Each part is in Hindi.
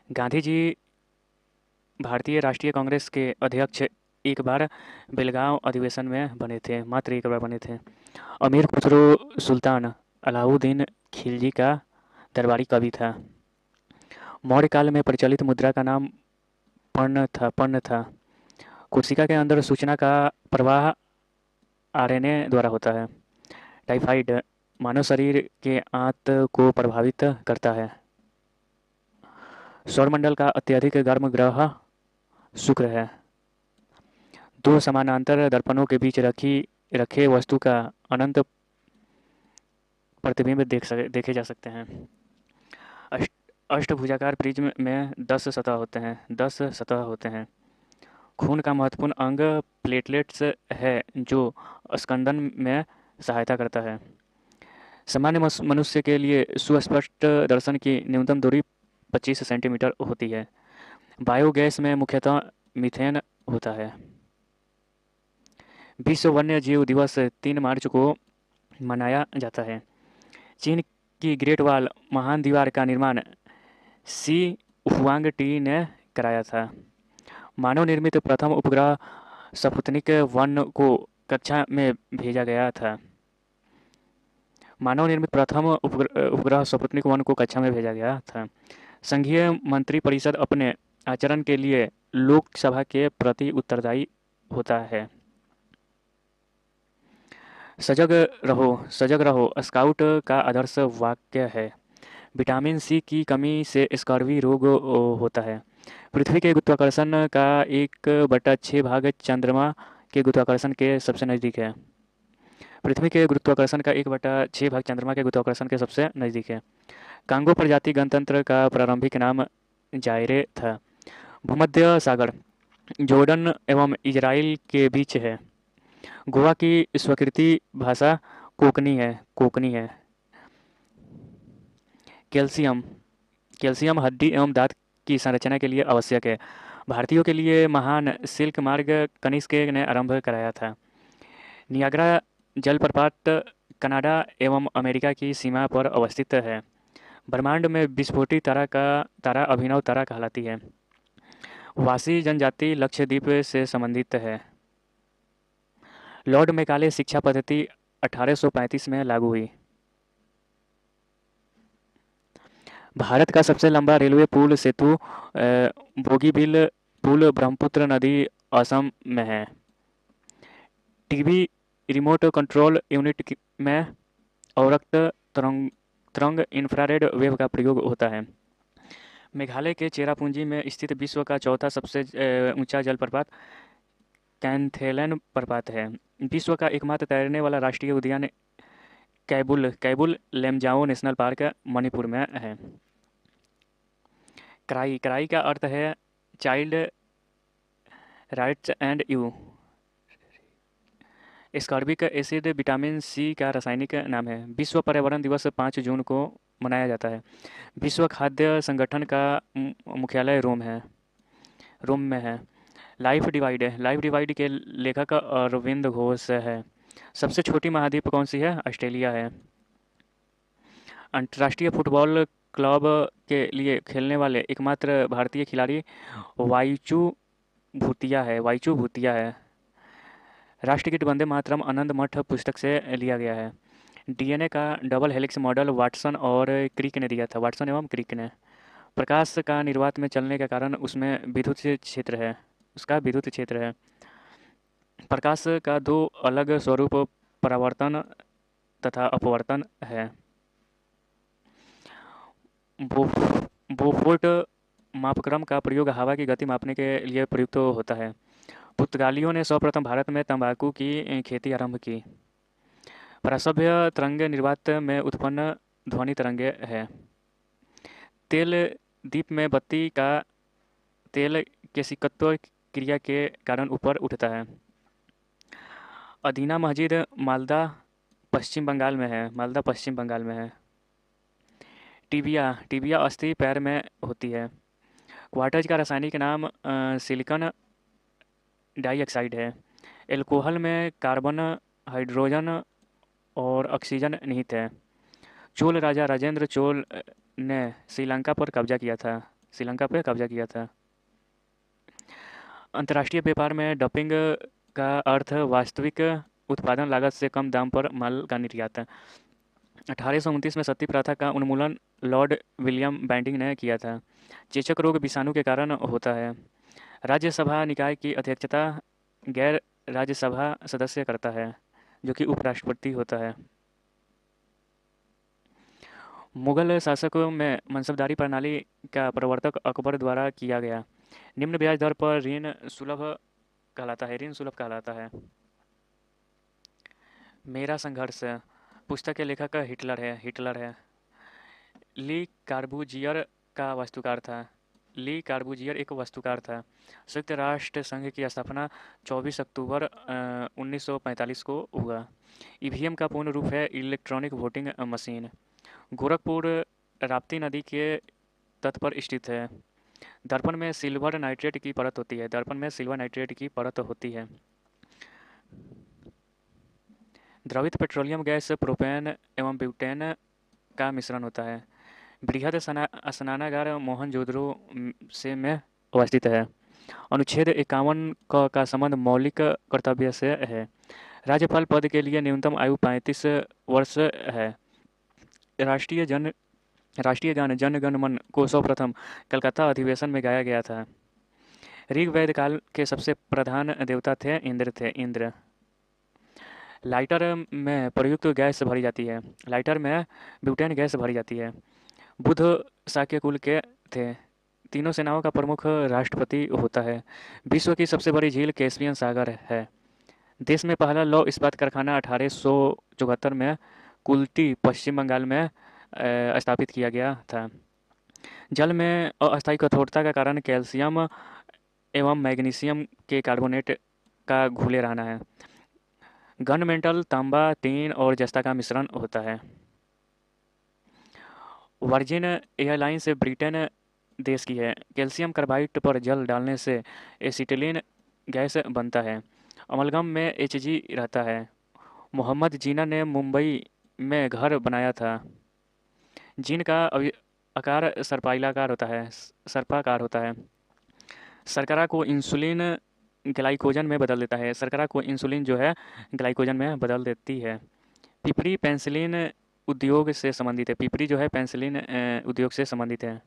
गांधी जी भारतीय राष्ट्रीय कांग्रेस के अध्यक्ष एक बार बेलगांव अधिवेशन में बने थे, मात्र एक बार बने थे। अमीर खुसरो सुल्तान अलाउद्दीन खिलजी का दरबारी कवि था। मौर्य काल में प्रचलित मुद्रा का नाम पर्ण था। कोशिका के अंदर सूचना का प्रवाह आरएनए द्वारा होता है। टाइफाइड मानव शरीर के आंत को प्रभावित करता है। सौरमंडल का अत्यधिक गर्म ग्रह शुक्र है। दो समानांतर दर्पणों के बीच रखे वस्तु का अनंत प्रतिबिंब देखे जा सकते हैं। अष्ट अष्टभुजाकार प्रिज्म में 10 सतह होते हैं। खून का महत्वपूर्ण अंग प्लेटलेट्स है जो स्कंदन में सहायता करता है। सामान्य मनुष्य के लिए सुस्पष्ट दर्शन की न्यूनतम दूरी 25 सेंटीमीटर होती है। बायोगैस में मुख्यतः मीथेन होता है। विश्व वन्य जीव दिवस 3 मार्च को मनाया जाता है। चीन की ग्रेट वॉल महान दीवार का निर्माण सी हुआंग-टी ने कराया था। मानव निर्मित प्रथम उपग्रह स्पुतनिक 1 को कक्षा में भेजा गया था। मानव निर्मित प्रथम उपग्रह स्पुतनिक 1 को कक्षा में भेजा गया था। संघीय मंत्रिपरिषद अपने आचरण के लिए लोकसभा के प्रति उत्तरदायी होता है। सजग रहो स्काउट का आदर्श वाक्य है। विटामिन सी की कमी से स्कर्वी रोग होता है। पृथ्वी के गुरुत्वाकर्षण का 1/6 भाग चंद्रमा के गुरुत्वाकर्षण के सबसे नज़दीक है। पृथ्वी के गुरुत्वाकर्षण का 1/6 भाग चंद्रमा के गुरुत्वाकर्षण के सबसे नज़दीक है। कांगो प्रजाति गणतंत्र का प्रारंभिक नाम जायरे था। भूमध्य सागर जॉर्डन एवं इजराइल के बीच है। गोवा की स्वीकृति भाषा कोंकणी है। कैल्शियम कैल्शियम हड्डी एवं दांत की संरचना के लिए आवश्यक है। भारतीयों के लिए महान सिल्क मार्ग कनिष्क ने आरंभ कराया था। नियाग्रा जलप्रपात कनाडा एवं अमेरिका की सीमा पर अवस्थित है। ब्रह्मांड में विस्फोटी तारा अभिनव तारा कहलाती है। वासी जनजाति लक्षद्वीप से संबंधित है। लॉर्ड मेकाले शिक्षा पद्धति 1835 में लागू हुई। भारत का सबसे लंबा रेलवे पुल सेतु बोगीबील पुल ब्रह्मपुत्र नदी असम में है। टीवी रिमोट कंट्रोल यूनिट में अवरक्त तरंग इंफ्रारेड वेव का प्रयोग होता है। मेघालय के चेरापूंजी में स्थित विश्व का चौथा सबसे ऊंचा जलप्रपात कैंथेलन प्रपात है। विश्व का एकमात्र तैरने वाला राष्ट्रीय उद्यान कैबुल लेमजाओ नेशनल पार्क मणिपुर में है। क्राई का अर्थ है child rights and you. Ascorbic acid vitamin C का रासायनिक नाम है। विश्व पर्यावरण दिवस 5 जून को मनाया जाता है। विश्व खाद्य संगठन का मुख्यालय रोम में है। लाइफ डिवाइड के लेखक अरविंद घोष है। सबसे छोटी महाद्वीप कौन सी है? ऑस्ट्रेलिया है। अंतर्राष्ट्रीय फुटबॉल क्लब के लिए खेलने वाले एकमात्र भारतीय खिलाड़ी वाइचू भूतिया है। राष्ट्रगीत वंदे मातरम आनंद मठ पुस्तक से लिया गया है। डीएनए का डबल हेलिक्स मॉडल वाटसन एवं क्रिक ने। प्रकाश का निर्वात में चलने के कारण उसका विद्युत क्षेत्र है। प्रकाश का दो अलग स्वरूप परावर्तन तथा अपवर्तन है। बोफोर्ट मापक्रम का प्रयोग हवा की गति मापने के लिए प्रयुक्त होता है। पुर्तगालियों ने सर्वप्रथम भारत में तंबाकू की खेती आरंभ की। परासभ्य तरंग निर्वात में उत्पन्न ध्वनि तरंगे है। तेल दीप में बत्ती का तेल केशिकत्व क्रिया के कारण ऊपर उठता है। अदीना मस्जिद मालदा पश्चिम बंगाल में है। टिबिया अस्थि पैर में होती है। क्वार्टज का रासायनिक नाम सिलिकॉन डाइऑक्साइड है। एल्कोहल में कार्बन, हाइड्रोजन और ऑक्सीजन निहित है। चोल राजा राजेंद्र चोल ने श्रीलंका पर कब्जा किया था। श्रीलंका पे कब्जा किया था। अंतर्राष्ट्रीय व्यापार में डंपिंग का अर्थ वास्तविक उत्पादन लागत से कम दाम पर माल का निर्यात है। 1829 में सती प्रथा का उन्मूलन लॉर्ड विलियम बेंटिंक ने किया था। चेचक रोग विषाणु के कारण होता है। राज्यसभा निकाय की अध्यक्षता गैर राज्यसभा सदस्य करता है, जो कि उपराष्ट्रपति होता है। मुगल शासकों में मनसबदारी प्रणाली का प्रवर्तक अकबर द्वारा किया गया। निम्न ब्याज दर पर ऋण सुलभ कहलाता है। मेरा संघर्ष पुस्तक के लेखक हिटलर है। ली कार्बूजियर का वास्तुकार था। ली कार्बूजियर एक वास्तुकार था। संयुक्त राष्ट्र संघ की स्थापना 24 अक्टूबर 1945 को हुआ। ईवीएम का पूर्ण रूप है electronic voting machine. Gorakhpur Rapti नदी के तट पर स्थित है। दर्पण में सिल्वर नाइट्रेट की परत होती है। द्रवित पेट्रोलियम गैस प्रोपेन एवं ब्यूटेन का मिश्रण होता है। बृहद स्नानागार मोहनजोदड़ो में अवस्थित है। अनुच्छेद 51 का संबंध मौलिक कर्तव्य से है। राज्यपाल पद के लिए न्यूनतम आयु 35 वर्ष है। राष्ट्रीय गान जन गण मन को सर्वप्रथम कलकत्ता अधिवेशन में गाया गया था। ऋग्वेद काल के सबसे प्रधान देवता थे इंद्र। लाइटर में प्रयुक्त गैस भरी जाती है। लाइटर में ब्यूटेन गैस भरी जाती है। बुद्ध शाक्य कुल के थे। तीनों सेनाओं का प्रमुख राष्ट्रपति होता है। विश्व की सबसे बड़ी झील कैस्पियन सागर है। देश में पहला लौह इस्पात कारखाना 1874 में कुल्टी पश्चिम बंगाल में स्थापित किया गया था। जल में अस्थायी कठोरता का कारण कैल्शियम एवं मैग्नीशियम के कार्बोनेट का घुले रहना है। गन मेटल तांबा, टीन और जस्ता का मिश्रण होता है। वर्जिन एयरलाइंस ब्रिटेन देश की है। कैल्शियम कार्बाइड पर जल डालने से एसिटिलीन गैस बनता है। अमलगम में Hg रहता है। मोहम्मद जीना ने मुंबई में घर बनाया था। जीन का आकार सर्पाकार होता है। शर्करा को इंसुलिन ग्लाइकोजन में बदल देता है। शर्करा को इंसुलिन जो है ग्लाइकोजन में बदल देती है। पिपरी पेंसिलिन उद्योग से संबंधित है। पिपरी जो है पेंसिलिन उद्योग से संबंधित है।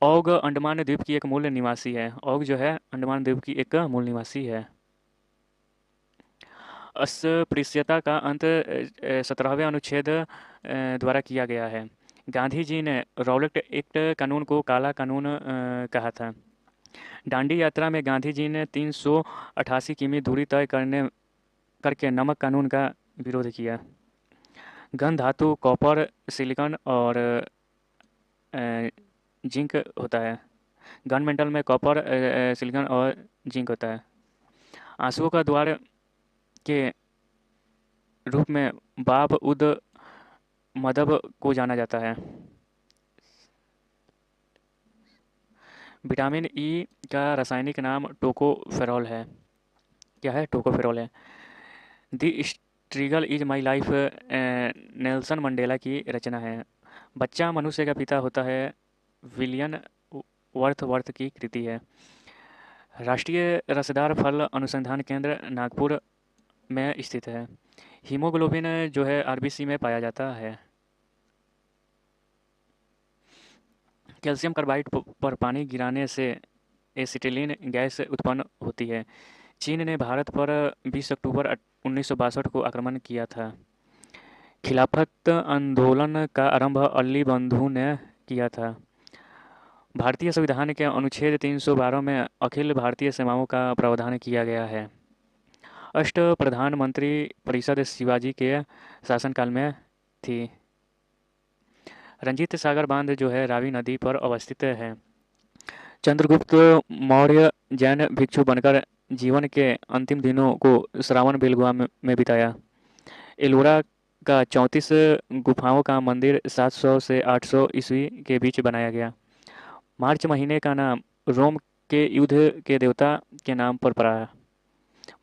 औग अंडमान द्वीप की एक मूल निवासी है। औग जो है अंडमान द्वीप की एक मूल निवासी है। अस्पृश्यता का अंत 17वें अनुच्छेद द्वारा किया गया है। गांधी जी ने रॉलेट एक्ट कानून को काला कानून कहा था। दांडी यात्रा में गांधी जी ने 388 किमी दूरी तय करके नमक कानून का विरोध किया। घन धातु कॉपर, सिलिकॉन और जिंक होता है। घन मेटल में कॉपर, सिलिकॉन और जिंक होता है। आंसुओं का द्वार के रूप में बाब उद मदब को जाना जाता है। विटामिन ई का रासायनिक नाम टोकोफेरोल है। क्या है? टोकोफेरोल है। The struggle is my life Nelson Mandela की रचना है। बच्चा मनुष्य का पिता होता है विलियम वर्थ की कृति है। राष्ट्रीय रसदार फल अनुसंधान केंद्र नागपुर में स्थित है। हीमोग्लोबिन जो है आरबीसी में पाया जाता है। कैल्शियम कार्बाइड पर पानी गिराने से एसिटिलीन गैस उत्पन्न होती है। चीन ने भारत पर 20 अक्टूबर 1962 को आक्रमण किया था। खिलाफत आंदोलन का आरंभ अली बंधु ने किया था। भारतीय संविधान के अनुच्छेद 312 में अखिल भारतीय सेवाओं का प्रावधान किया गया है। अष्ट प्रधानमंत्री परिषद शिवाजी के शासनकाल में थी। रंजीत सागर बांध जो है रावी नदी पर अवस्थित है। चंद्रगुप्त मौर्य जैन भिक्षु बनकर जीवन के अंतिम दिनों को श्रावण बेलगुआ में बिताया। एलोरा का 34 गुफाओं का मंदिर 700 से 800 ईस्वी के बीच बनाया गया। मार्च महीने का नाम रोम के युद्ध के देवता के नाम पर पड़ा।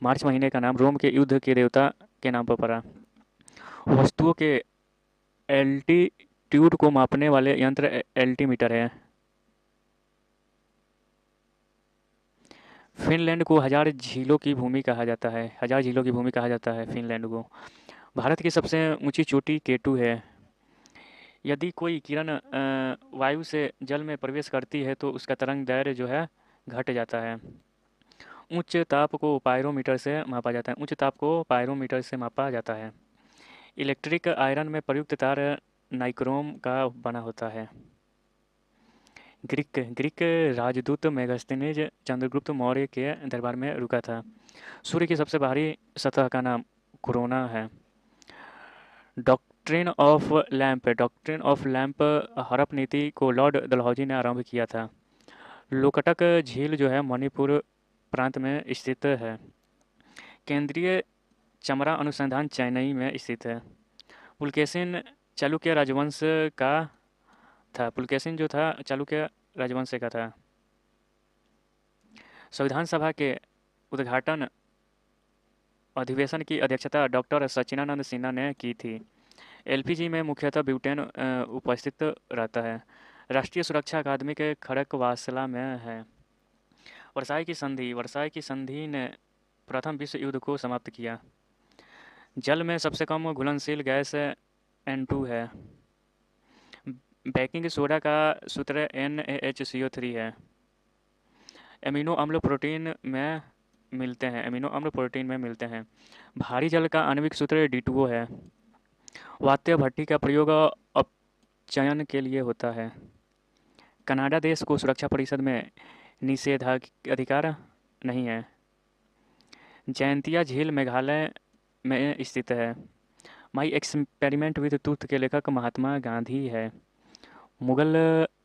मार्च महीने का नाम रोम के युद्ध के देवता के नाम पर पड़ा। वस्तुओं के एल्टीट्यूड को मापने वाले यंत्र एल्टीमीटर है। फिनलैंड को हजार झीलों की भूमि कहा जाता है। हजार झीलों की भूमि कहा जाता है फिनलैंड को। भारत की सबसे ऊंची चोटी केटू है। यदि कोई किरण वायु से जल में प्रवेश करती है तो उसका तरंग दैर्घ्य जो है घट जाता है। उच्च ताप को पायरोमीटर से मापा जाता है। उच्च ताप को पायरोमीटर से मापा जाता है। इलेक्ट्रिक आयरन में प्रयुक्त तार नाइक्रोम का बना होता है। ग्रीक ग्रीक राजदूत मेगास्थनीज चंद्रगुप्त मौर्य के दरबार में रुका था। सूर्य की सबसे बाहरी सतह का नाम कोरोना है। डॉक्ट्रिन ऑफ लैंप हड़प नीति को लॉर्ड डलहौजी ने आरंभ किया था। लोकटक झील जो है मणिपुर प्रांत में स्थित है। केंद्रीय चमड़ा अनुसंधान चेन्नई में स्थित है। पुलकेशिन चालुक्य राजवंश का था। पुलकेशिन जो था चालुक्य राजवंश का था। संविधान सभा के उद्घाटन अधिवेशन की अध्यक्षता डॉक्टर सच्चिदानंद सिन्हा ने की थी। एलपीजी में मुख्यतः ब्यूटेन उपस्थित रहता है। राष्ट्रीय सुरक्षा अकादमी के खड़गवासला में है। वर्साई की संधि ने प्रथम विश्व युद्ध को समाप्त किया। जल में सबसे कम घुलनशील गैस N2 है। बेकिंग सोडा का सूत्र NaHCO3 है। एमिनो अम्ल प्रोटीन में मिलते हैं। भारी जल का आणविक सूत्र D2O है। वात्य भट्टी का प्रयोग अपचयन के लिए होता है। कनाडा देश को सुरक्षा परिषद में निषेधाधिकार नहीं है। जयंतिया झील मेघालय में स्थित है। माई एक्सपेरिमेंट विद टूथ के लेखक महात्मा गांधी है। मुगल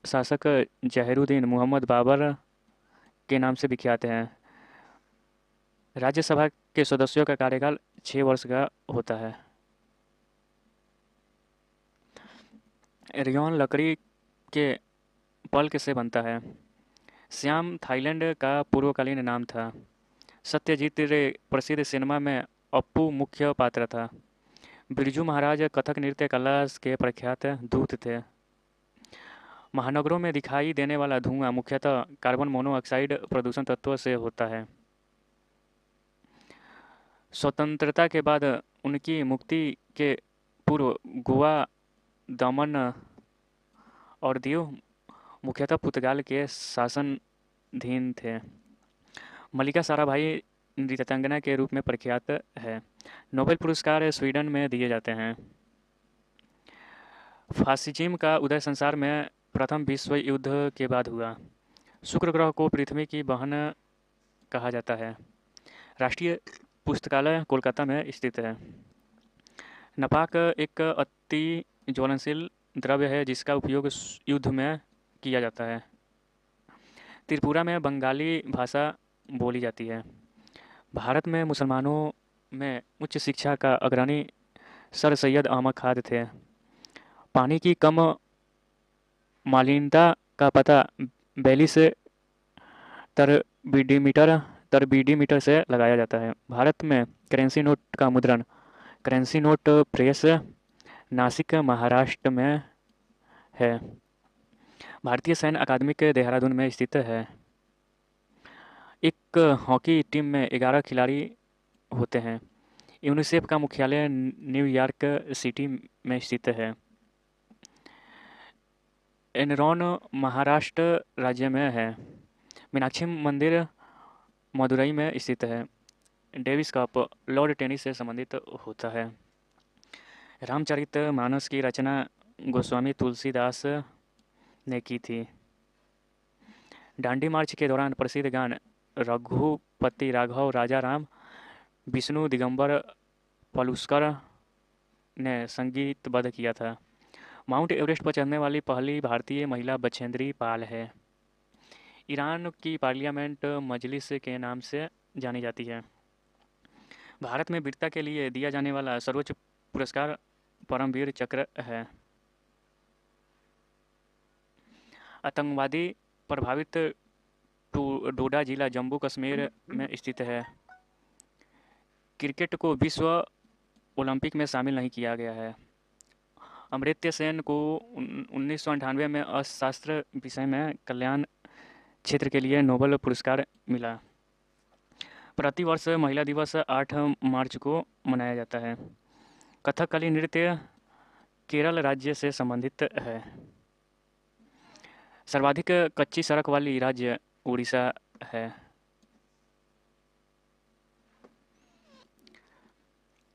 शासक जहीरुद्दीन मुहम्मद बाबर के नाम से विख्यात हैं। राज्यसभा के सदस्यों का कार्यकाल 6 वर्ष का होता है। रेयॉन लकड़ी के पल्प से बनता है। श्याम थाईलैंड का पूर्वकालीन नाम था। सत्यजीत रे प्रसिद्ध सिनेमा में अप्पू मुख्य पात्र था। बिरजू महाराज कथक नृत्य कला के प्रख्यात दूत थे। महानगरों में दिखाई देने वाला धुआं मुख्यतः कार्बन मोनोऑक्साइड प्रदूषण तत्व से होता है। स्वतंत्रता के बाद उनकी मुक्ति के पूर्व गोवा, दमन और दीव मुख्यतः पुर्तगाल के शासनाधीन थे। मल्लिका साराभाई नृत्यांगना के रूप में प्रख्यात है। नोबेल पुरस्कार स्वीडन में दिए जाते हैं। फासिज्म का उदय संसार में प्रथम विश्व युद्ध के बाद हुआ। शुक्र ग्रह को पृथ्वी की बहन कहा जाता है। राष्ट्रीय पुस्तकालय कोलकाता में स्थित है। नपाक एक अति ज्वलनशील द्रव्य है जिसका उपयोग युद्ध में किया जाता है। त्रिपुरा में बंगाली भाषा बोली जाती है। भारत में मुसलमानों में उच्च शिक्षा का अग्रणी सर सैयद अहमद खान थे। पानी की कम मालिन्यता का पता 42 तरबीडीमीटर से लगाया जाता है। भारत में करेंसी नोट का मुद्रण currency note press Nashik Maharashtra में है। भारतीय सैन्य अकादमी के देहरादून में स्थित है। एक हॉकी टीम में 11 खिलाड़ी होते हैं। यूनिसेफ का मुख्यालय न्यूयॉर्क सिटी में स्थित है। एनरॉन महाराष्ट्र राज्य में है। मीनाक्षी मंदिर मदुरई में स्थित है। डेविस कप लॉर्ड टेनिस से संबंधित होता है। रामचरितमानस की रचना गोस्वामी तुलसीदास ने की थी। डांडी मार्च के दौरान प्रसिद्ध गान रघुपति राघव राजा राम विष्णु दिगंबर पलुस्कर ने संगीतबद्ध किया था। माउंट एवरेस्ट पर चढ़ने वाली पहली भारतीय महिला बछेंद्री पाल है। ईरान की पार्लियामेंट मजलिस के नाम से जानी जाती है। भारत में वीरता के लिए दिया जाने वाला सर्वोच्च पुरस्कार परमवीर चक्र है। आतंकवादी प्रभावित डोडा जिला जम्मू कश्मीर में स्थित है। क्रिकेट को विश्व ओलंपिक में शामिल नहीं किया गया है। अमर्त्य सेन को 1998 में अर्थशास्त्र विषय में कल्याण क्षेत्र के लिए नोबेल पुरस्कार मिला। प्रतिवर्ष महिला दिवस 8 मार्च को मनाया जाता है। कथकली नृत्य केरल राज्य से संबंधित है। सर्वाधिक कच्ची सड़क वाली राज्य उड़ीसा है।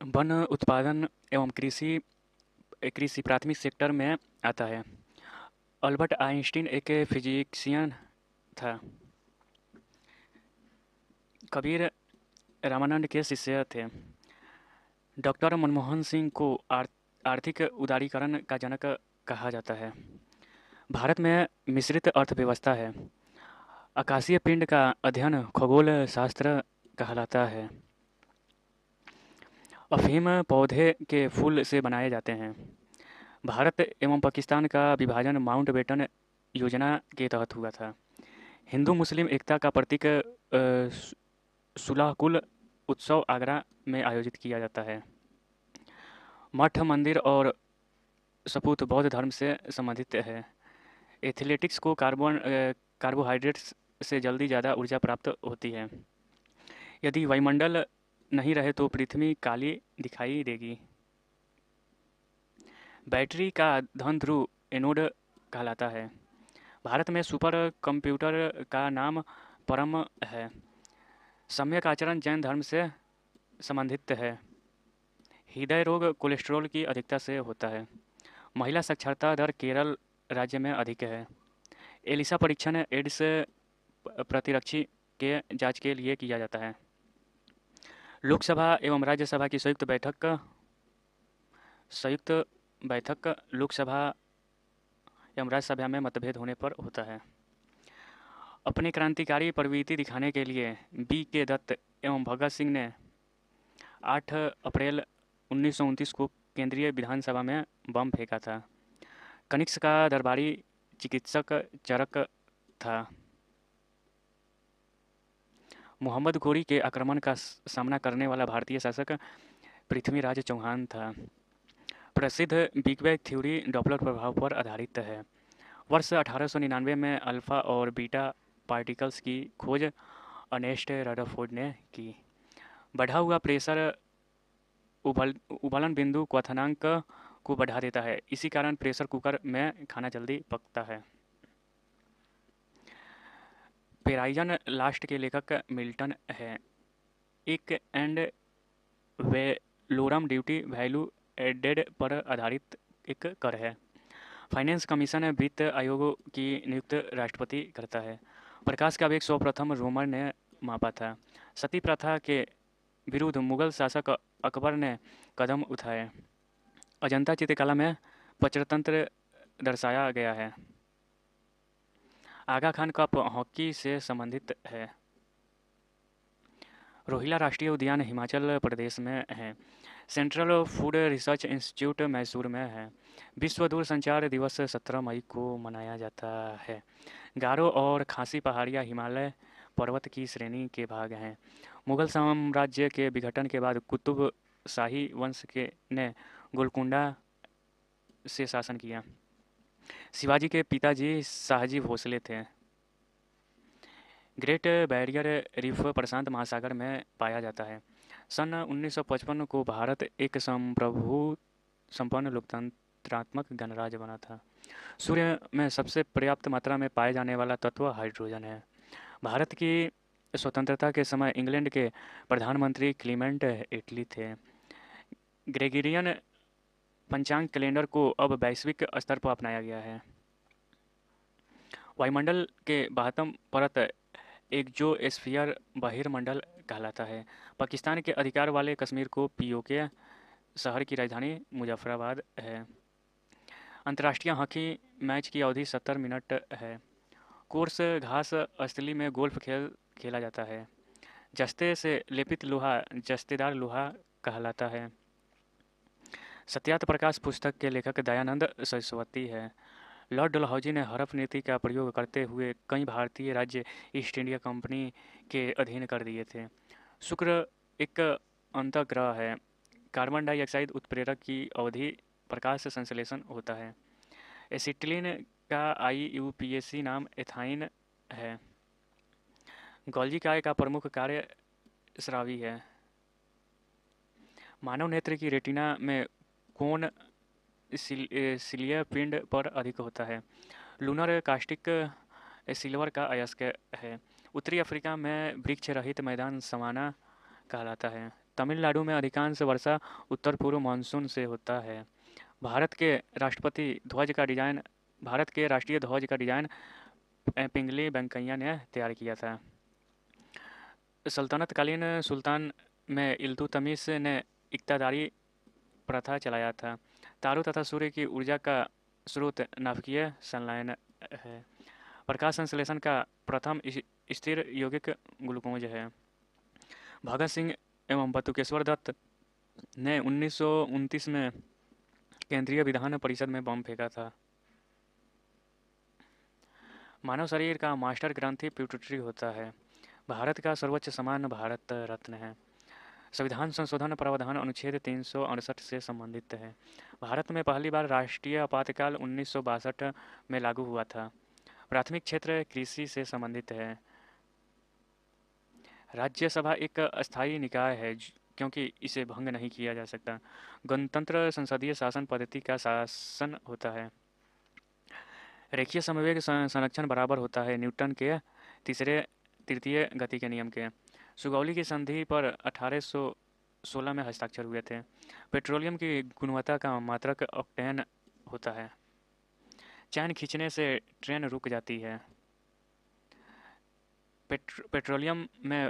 वन उत्पादन एवं कृषि प्राथमिक सेक्टर में आता है। अल्बर्ट आइंस्टीन एक फिजिशियन था। कबीर रामानंद के शिष्य थे। डॉक्टर मनमोहन सिंह को आर्थिक उदारीकरण का जनक कहा जाता है। भारत में मिश्रित अर्थव्यवस्था है। आकाशीय पिंड का अध्ययन खगोल शास्त्र कहलाता है। अफीम पौधे के फूल से बनाए जाते हैं। भारत एवं पाकिस्तान का विभाजन माउंटबेटन योजना के तहत हुआ था। हिंदू मुस्लिम एकता का प्रतीक सुलहकुल उत्सव आगरा में आयोजित किया जाता है। मठ मंदिर और सपूत बौद्ध धर्म से संबंधित है। एथलेटिक्स को कार्बोहाइड्रेट्स से जल्दी ज़्यादा ऊर्जा प्राप्त होती है। यदि वायुमंडल नहीं रहे तो पृथ्वी काली दिखाई देगी। बैटरी का धन ध्रुव एनोड कहलाता है। भारत में सुपर कंप्यूटर का नाम परम है। सम्यक आचरण जैन धर्म से संबंधित है। हृदय रोग कोलेस्ट्रॉल की अधिकता से होता है। महिला साक्षरता दर केरल राज्य में अधिक है। एलिसा परीक्षण एड्स प्रतिरक्षी के जांच के लिए किया जाता है। लोकसभा एवं राज्यसभा की संयुक्त बैठक लोकसभा एवं राज्यसभा में मतभेद होने पर होता है। अपनी क्रांतिकारी प्रवृत्ति दिखाने के लिए बी के दत्त एवं भगत सिंह ने 8 अप्रैल 1929 को केंद्रीय विधानसभा में बम फेंका था। कनिष्क का दरबारी चिकित्सक चरक था। मोहम्मद घोरी के आक्रमण का सामना करने वाला भारतीय शासक पृथ्वीराज चौहान था। प्रसिद्ध बिग बैंग थ्योरी डॉपलर प्रभाव पर आधारित है। वर्ष 1899 में अल्फा और बीटा पार्टिकल्स की खोज अर्नेस्ट रदरफोर्ड ने की। बढ़ा हुआ प्रेशर उबलन बिंदु क्वथनांक को बढ़ा देता है। इसी कारण प्रेशर कुकर में खाना जल्दी पकता है। पेराइजन लास्ट के लेखक मिल्टन है। एक एंड वेलोरम ड्यूटी वैल्यू एडेड पर आधारित एक कर है। फाइनेंस कमीशन वित्त आयोग की नियुक्त राष्ट्रपति करता है। प्रकाश का वेग सर्वप्रथम रोमर ने मापा था। सती प्रथा के विरुद्ध मुगल शासक अकबर ने कदम उठाए। अजंता चित्रकला में पंचतंत्र दर्शाया गया है। आगा खान कप हॉकी से संबंधित है। रोहिला राष्ट्रीय उद्यान हिमाचल प्रदेश में है। Central food research institute Mysore में है। विश्व दूरसंचार दिवस 17 मई को मनाया जाता है। गारो और खासी पहाड़ियाँ हिमालय पर्वत की श्रेणी के भाग हैं। मुगल साम्राज्य के विघटन के बाद कुतुब शाही वंश ने गोलकुंडा से शासन किया। शिवाजी के पिताजी शाहजी भोसले थे। ग्रेट बैरियर रीफ प्रशांत महासागर में पाया जाता है। सन 1955 को भारत एक संप्रभु संपन्न लोकतंत्रात्मक गणराज्य बना था। सूर्य में सबसे पर्याप्त मात्रा में पाए जाने वाला तत्व हाइड्रोजन है। भारत की स्वतंत्रता के समय इंग्लैंड के प्रधानमंत्री क्लीमेंट एटली थे। ग्रेगोरियन पंचांग कैलेंडर को अब वैश्विक स्तर पर अपनाया गया है। वायुमंडल के 72 परत एक्सोस्फीयर बहिर्मंडल कहलाता है। पाकिस्तान के अधिकार वाले कश्मीर को पीओके शहर की राजधानी मुजफ्फराबाद है। अंतर्राष्ट्रीय हॉकी मैच की अवधि 70 मिनट है। कोर्स घास स्थली में गोल्फ खेला जाता है। जस्ते से लेपित लोहा जस्तेदार लोहा कहलाता है। सत्यार्थ प्रकाश पुस्तक के लेखक दयानंद सरस्वती है। लॉर्ड डलहौजी ने हड़प नीति का प्रयोग करते हुए कई भारतीय राज्य ईस्ट इंडिया कंपनी के अधीन कर दिए थे। शुक्र एक अंतःग्रह है। कार्बन डाइऑक्साइड उत्प्रेरक की अवधि प्रकाश संश्लेषण होता है। एसिटिलीन का IUPAC नाम एथाइन है। गोल्जी काय का प्रमुख कार्य स्रावी है। मानव नेत्र की रेटिना में कोण सिलीय पिंड पर अधिक होता है। लूनर कास्टिक सिल्वर का अयस्क है। उत्तरी अफ्रीका में वृक्ष रहित मैदान सवाना कहलाता है। तमिलनाडु में अधिकांश वर्षा उत्तर पूर्व मानसून से होता है। भारत के राष्ट्रपति ध्वज का डिजाइन भारत के राष्ट्रीय ध्वज का डिजाइन पिंगली वेंकैया ने तैयार किया था। सल्तनतकालीन सुल्तान में इल्तुतमिश ने इक्तादारी प्रथा चलाया था। तारों तथा सूर्य की ऊर्जा का स्रोत नाभिकीय संलयन है। प्रकाश संश्लेषण का प्रथम स्थिर यौगिक ग्लूकोज है। भगत सिंह एवं बटुकेश्वर दत्त ने 1929 में केंद्रीय विधान परिषद में बम फेंका था। मानव शरीर का मास्टर ग्रंथि पिट्यूटरी होता है। भारत का सर्वोच्च सम्मान भारत रत्न है। संविधान संशोधन प्रावधान अनुच्छेद 368 से संबंधित है। भारत में पहली बार राष्ट्रीय आपातकाल 1962 में लागू हुआ था। प्राथमिक क्षेत्र कृषि से संबंधित है। राज्यसभा एक अस्थायी निकाय है क्योंकि इसे भंग नहीं किया जा सकता। गणतंत्र संसदीय शासन पद्धति का शासन होता है। रेखीय समवेग संरक्षण बराबर होता है न्यूटन के तृतीय गति के नियम के। सुगौली की संधि पर 1816 में हस्ताक्षर हुए थे। पेट्रोलियम की गुणवत्ता का मात्रक ऑक्टेन होता है। चैन खींचने से ट्रेन रुक जाती है। पेट्रोलियम में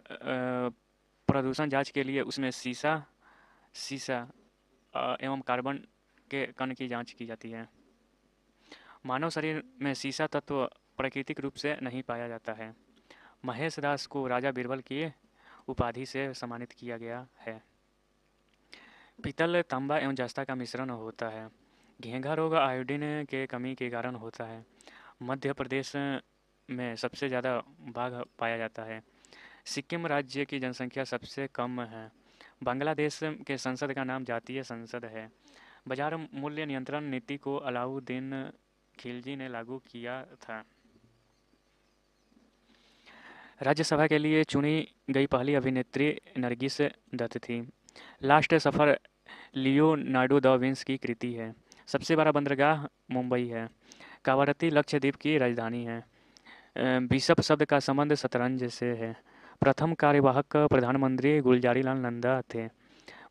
प्रदूषण जांच के लिए उसमें सीसा एवं कार्बन के कण की जांच की जाती है। मानव शरीर में सीसा तत्व प्राकृतिक रूप से नहीं पाया जाता है। महेश दास को राजा बीरबल की उपाधि से सम्मानित किया गया है। पीतल, तांबा एवं जस्ता का मिश्रण होता है। घेंघा रोग आयोडीन के कमी के कारण होता है। मध्य प्रदेश में सबसे ज़्यादा बाघ पाया जाता है। सिक्किम राज्य की जनसंख्या सबसे कम है। बांग्लादेश के संसद का नाम जातीय संसद है। बाजार मूल्य नियंत्रण नीति को अलाउद्दीन खिलजी ने लागू किया था। राज्यसभा के लिए चुनी गई पहली अभिनेत्री नरगिस दत्त थी। लास्ट सफ़र लियोनार्डो दा विंसी की कृति है। सबसे बड़ा बंदरगाह मुंबई है। कावारत्ती लक्षद्वीप की राजधानी है। बिशप शब्द का संबंध शतरंज से है। प्रथम कार्यवाहक प्रधानमंत्री गुलजारीलाल नंदा थे।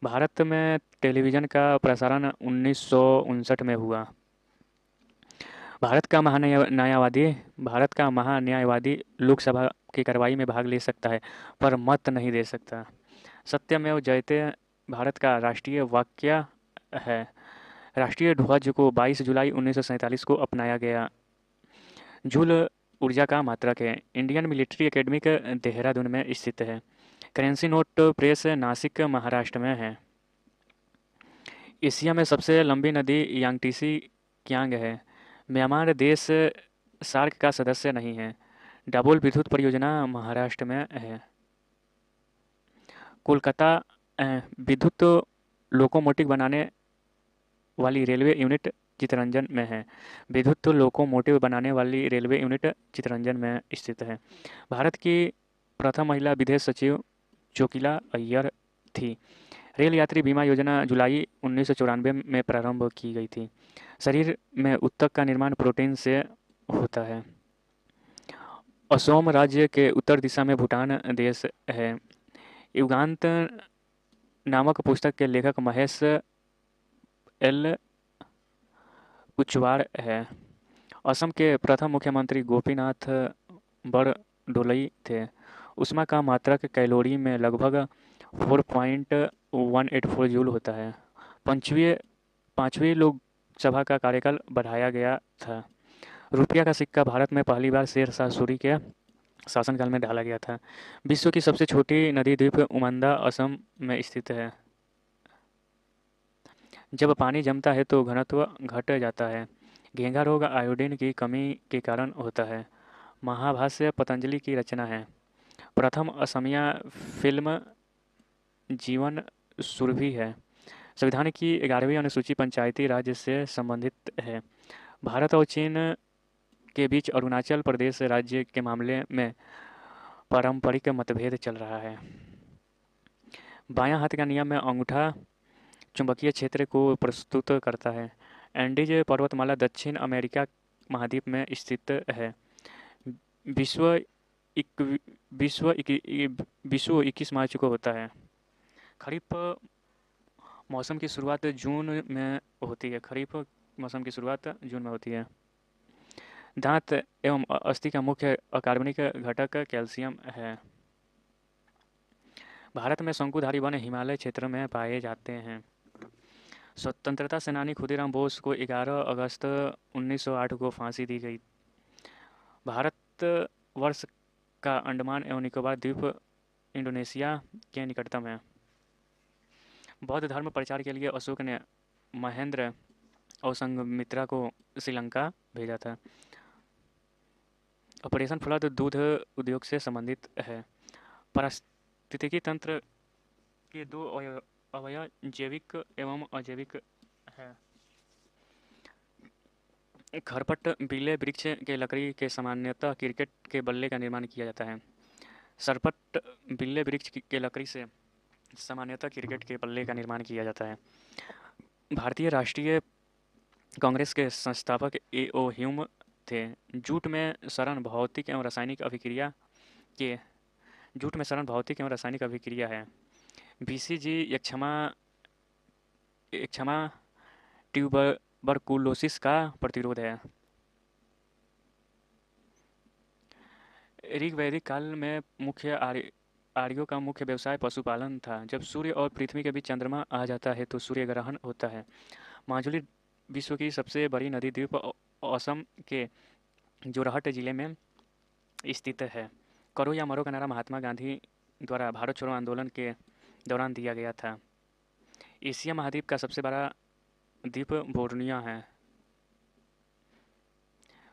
भारत में टेलीविज़न का प्रसारण 1959 में हुआ। भारत का महान्यायवादी लोकसभा की कार्रवाई में भाग ले सकता है पर मत नहीं दे सकता। सत्यमेव जयते भारत का राष्ट्रीय वाक्य है। राष्ट्रीय ध्वज को 22 जुलाई 1947 को अपनाया गया। जूल ऊर्जा का मात्रक है। इंडियन मिलिट्री एकेडमी देहरादून में स्थित है। Currency note press Nashik Maharashtra में है। एशिया में सबसे लंबी नदी यांगटीसी कियांग है। म्यांमार देश सार्क का सदस्य नहीं है। डबोल विद्युत परियोजना महाराष्ट्र में है। कोलकाता विद्युत लोकोमोटिव बनाने वाली रेलवे यूनिट चितरंजन में है। विद्युत लोकोमोटिव बनाने वाली रेलवे यूनिट चितरंजन में स्थित है। भारत की प्रथम महिला विदेश सचिव चोकिला अय्यर थी। रेल यात्री बीमा योजना जुलाई 1994 में प्रारंभ की गई थी। शरीर में ऊतक का निर्माण प्रोटीन से होता है। असोम राज्य के उत्तर दिशा में भूटान देश है। युगांत नामक पुस्तक के लेखक महेश एल कुचवाड़ है। असम के प्रथम मुख्यमंत्री गोपीनाथ बरदोलई थे। उष्मा का मात्रक कैलोरी में लगभग 4.184 जूल होता है। पांचवी लोकसभा का कार्यकाल बढ़ाया गया था। रुपया का सिक्का भारत में पहली बार शेरशाह सूरी के शासनकाल में डाला गया था। विश्व की सबसे छोटी नदी द्वीप उमांदा असम में स्थित है। जब पानी जमता है तो घनत्व घट जाता है। घेंघा रोग आयोडीन की कमी के कारण होता है। महाभाष्य पतंजलि की रचना है। प्रथम असमिया फिल्म जीवन सुरभि है। संविधान की 11वीं अनुसूची पंचायती राज से संबंधित है। भारत और चीन के बीच अरुणाचल प्रदेश राज्य के मामले में पारंपरिक मतभेद चल रहा है। बायां हाथ का नियम में अंगूठा चुंबकीय क्षेत्र को प्रस्तुत करता है। एंडीज पर्वतमाला दक्षिण अमेरिका महाद्वीप में स्थित है। विश्व इक, विश्व 21 मार्च को होता है। खरीफ मौसम की शुरुआत जून में होती है। खरीफ मौसम की शुरुआत जून में होती है। दांत एवं अस्थि का मुख्य अकार्बनिक घटक कैल्शियम है। भारत में शंकुधारी वन हिमालय क्षेत्र में पाए जाते हैं। स्वतंत्रता सेनानी खुदीराम बोस को 11 अगस्त 1908 को फांसी दी गई। भारत वर्ष का अंडमान एवं निकोबार द्वीप इंडोनेशिया के निकटतम है। बौद्ध धर्म प्रचार के लिए अशोक ने महेंद्र और संघमित्रा को श्रीलंका भेजा था। ऑपरेशन फ्लड दूध उद्योग से संबंधित है। पारिस्थितिकी तंत्र के दो अवयव जैविक एवं अजैविक है। खरपट बीले वृक्ष के लकड़ी के सामान्यतः क्रिकेट के बल्ले का निर्माण किया जाता है। सरपट बिल्ले वृक्ष के लकड़ी से सामान्यतः क्रिकेट के बल्ले का निर्माण किया जाता है। भारतीय राष्ट्रीय कांग्रेस के संस्थापक ए.ओ. ह्यूम थे। जूट में सड़न भौतिक एवं रासायनिक अभिक्रिया है। बीसीजी यक्षमा ट्यूबरकुलोसिस का प्रतिरोध है। ऋग्वैदिक काल में आर्यों का मुख्य व्यवसाय पशुपालन था। जब सूर्य और पृथ्वी के बीच चंद्रमा आ जाता है तो सूर्य ग्रहण होता है। माजुली विश्व की सबसे बड़ी नदी द्वीप असम के जोरहट जिले में स्थित है। करो या मरो का नारा महात्मा गांधी द्वारा भारत छोड़ो आंदोलन के दौरान दिया गया था। एशिया महाद्वीप का सबसे बड़ा द्वीप बोर्नियो है।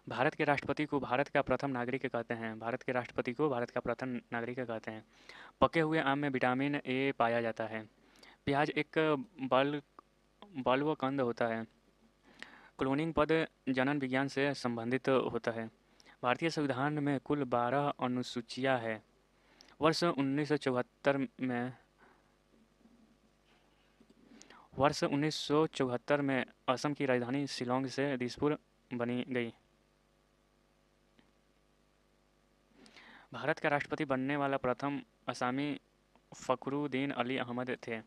भारत के राष्ट्रपति को भारत का प्रथम नागरिक कहते हैं। पके हुए आम में विटामिन ए पाया जाता है। प्याज एक बल्वकंद होता है। क्लोनिंग पद जनन विज्ञान से संबंधित होता है। भारतीय संविधान में कुल 12 अनुसूचियां हैं। वर्ष 1974 में असम की राजधानी शिलोंग से दिसपुर बनी गई। भारत का राष्ट्रपति बनने वाला प्रथम असामी फखरुद्दीन अली अहमद थे।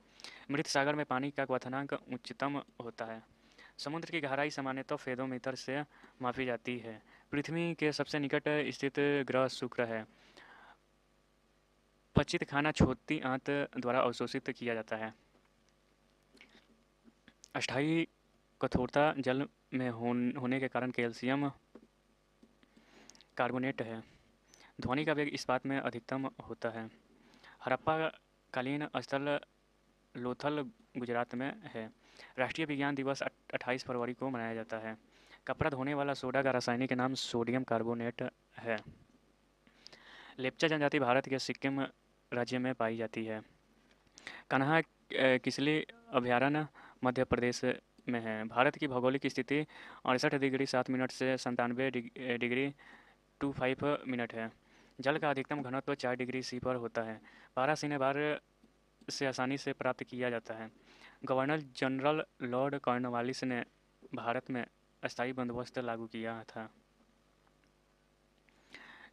मृत सागर में पानी का क्वथनांक उच्चतम होता है। समुद्र की गहराई सामान्यतः फेदोमीटर से मापी जाती है। पृथ्वी के सबसे निकट स्थित ग्रह शुक्र है। पचित खाना छोटी आंत द्वारा अवशोषित किया जाता है। अस्थायी कठोरता जल में होने के कारण कैल्शियम कार्बोनेट है। ध्वनि का वेग इस्पात में अधिकतम होता है। हड़प्पा कालीन स्थल लोथल गुजरात में है। राष्ट्रीय विज्ञान दिवस 28 फरवरी को मनाया जाता है। कपड़ा धोने वाला सोडा का रासायनिक नाम सोडियम कार्बोनेट है। लेप्चा जनजाति भारत के सिक्किम राज्य में पाई जाती है। कन्हा किसली अभयारण्य मध्य प्रदेश में है। भारत की भौगोलिक स्थिति 68 डिग्री 7 मिनट से 97 डिग्री 25 मिनट है। जल का अधिकतम घनत्व 4 डिग्री सी पर होता है। पारा सीने बार से आसानी से प्राप्त किया जाता है। गवर्नर जनरल लॉर्ड कॉर्नवालिस ने भारत में अस्थायी बंदोबस्त लागू किया था।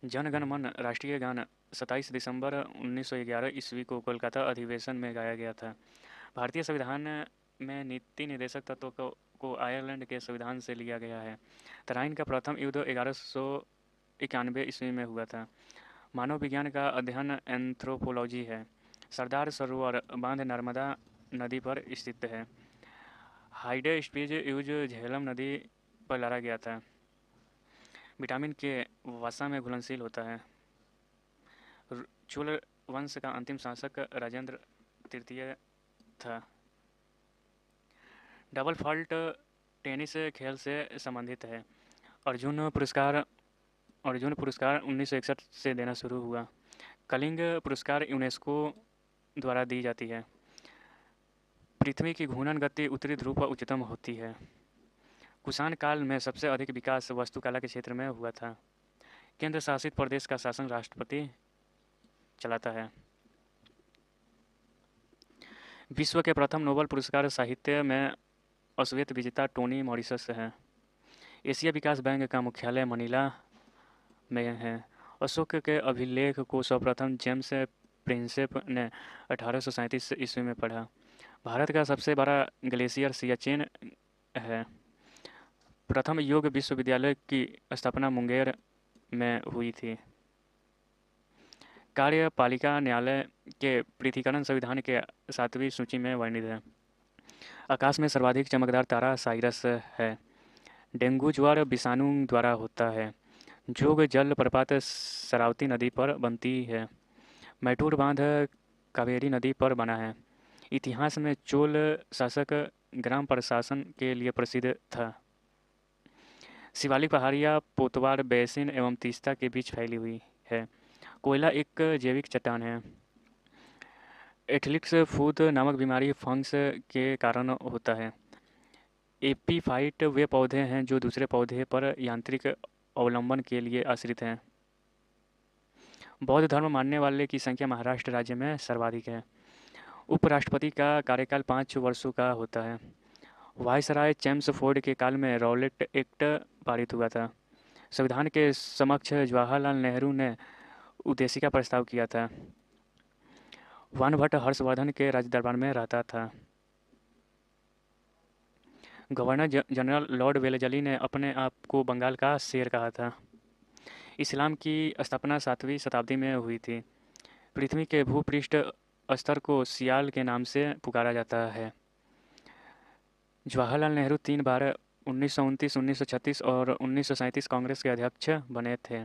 जन गण मन राष्ट्रीय गान 27 दिसंबर 1911 ईस्वी को कोलकाता अधिवेशन में गाया गया था। भारतीय संविधान में नीति निर्देशक तत्वों को आयरलैंड के संविधान से लिया गया है। तराइन का प्रथम युद्ध 1191 ईस्वी में हुआ था। मानव विज्ञान का अध्ययन एंथ्रोपोलॉजी है। सरदार सरोवर बांध नर्मदा नदी पर स्थित है। हाइडे स्पीज यूज झेलम नदी पर लड़ा गया था। विटामिन के वसा में घुलनशील होता है। चोल वंश का अंतिम शासक राजेंद्र तृतीय था। डबल फॉल्ट टेनिस खेल से संबंधित है। अर्जुन पुरस्कार 1961 से देना शुरू हुआ। कलिंग पुरस्कार यूनेस्को द्वारा दी जाती है। पृथ्वी की घूर्णन गति उत्तरी ध्रुव पर उच्चतम होती है। कुषाण काल में सबसे अधिक विकास वास्तुकला के क्षेत्र में हुआ था। केंद्र शासित प्रदेश का शासन राष्ट्रपति चलाता है। विश्व के प्रथम नोबेल पुरस्कार साहित्य में अश्वेत विजेता टोनी मॉरिसस हैं। एशिया विकास बैंक का मुख्यालय मनीला में है। अशोक के अभिलेख को सर्वप्रथम जेम्स प्रिंसेप ने 1837 ईस्वी में पढ़ा। भारत का सबसे बड़ा ग्लेशियर सियाचिन है। प्रथम योग विश्वविद्यालय की स्थापना मुंगेर में हुई थी। कार्यपालिका न्यायालय के पृथक्करण संविधान के 7वीं सूची में वर्णित है। आकाश में सर्वाधिक चमकदार तारा साइरस है। डेंगू ज्वर विषाणु द्वारा होता है। जोग जल प्रपात शरावती नदी पर बनती है। मैटूर बांध कावेरी नदी पर बना है। इतिहास में चोल शासक ग्राम प्रशासन के लिए प्रसिद्ध था। शिवालिक पहाड़ियाँ पोतवार बेसिन एवं तीस्ता के बीच फैली हुई है। कोयला एक जैविक चट्टान है। एथलिक्स फूद नामक बीमारी फंगस के कारण होता है। एपीफाइट वे पौधे हैं जो दूसरे पौधे पर यांत्रिक अवलंबन के लिए आश्रित हैं। बौद्ध धर्म मानने वाले की संख्या महाराष्ट्र राज्य में सर्वाधिक है। उपराष्ट्रपति का कार्यकाल 5 वर्षों का होता है। वायसराय चेम्सफोर्ड के काल में रॉलेट एक्ट पारित हुआ था। संविधान के समक्ष जवाहरलाल नेहरू ने उद्देशिका प्रस्ताव किया था। वानभट्ट हर्षवर्धन के राज दरबार में रहता था। गवर्नर जनरल लॉर्ड वेलेस्ली ने अपने आप को बंगाल का शेर कहा था। इस्लाम की स्थापना 7वीं शताब्दी में हुई थी। पृथ्वी के भूपृष्ठ स्तर को सियाल के नाम से पुकारा जाता है। जवाहरलाल नेहरू 3 बार 1929, 1936 और 1937 कांग्रेस के अध्यक्ष बने थे।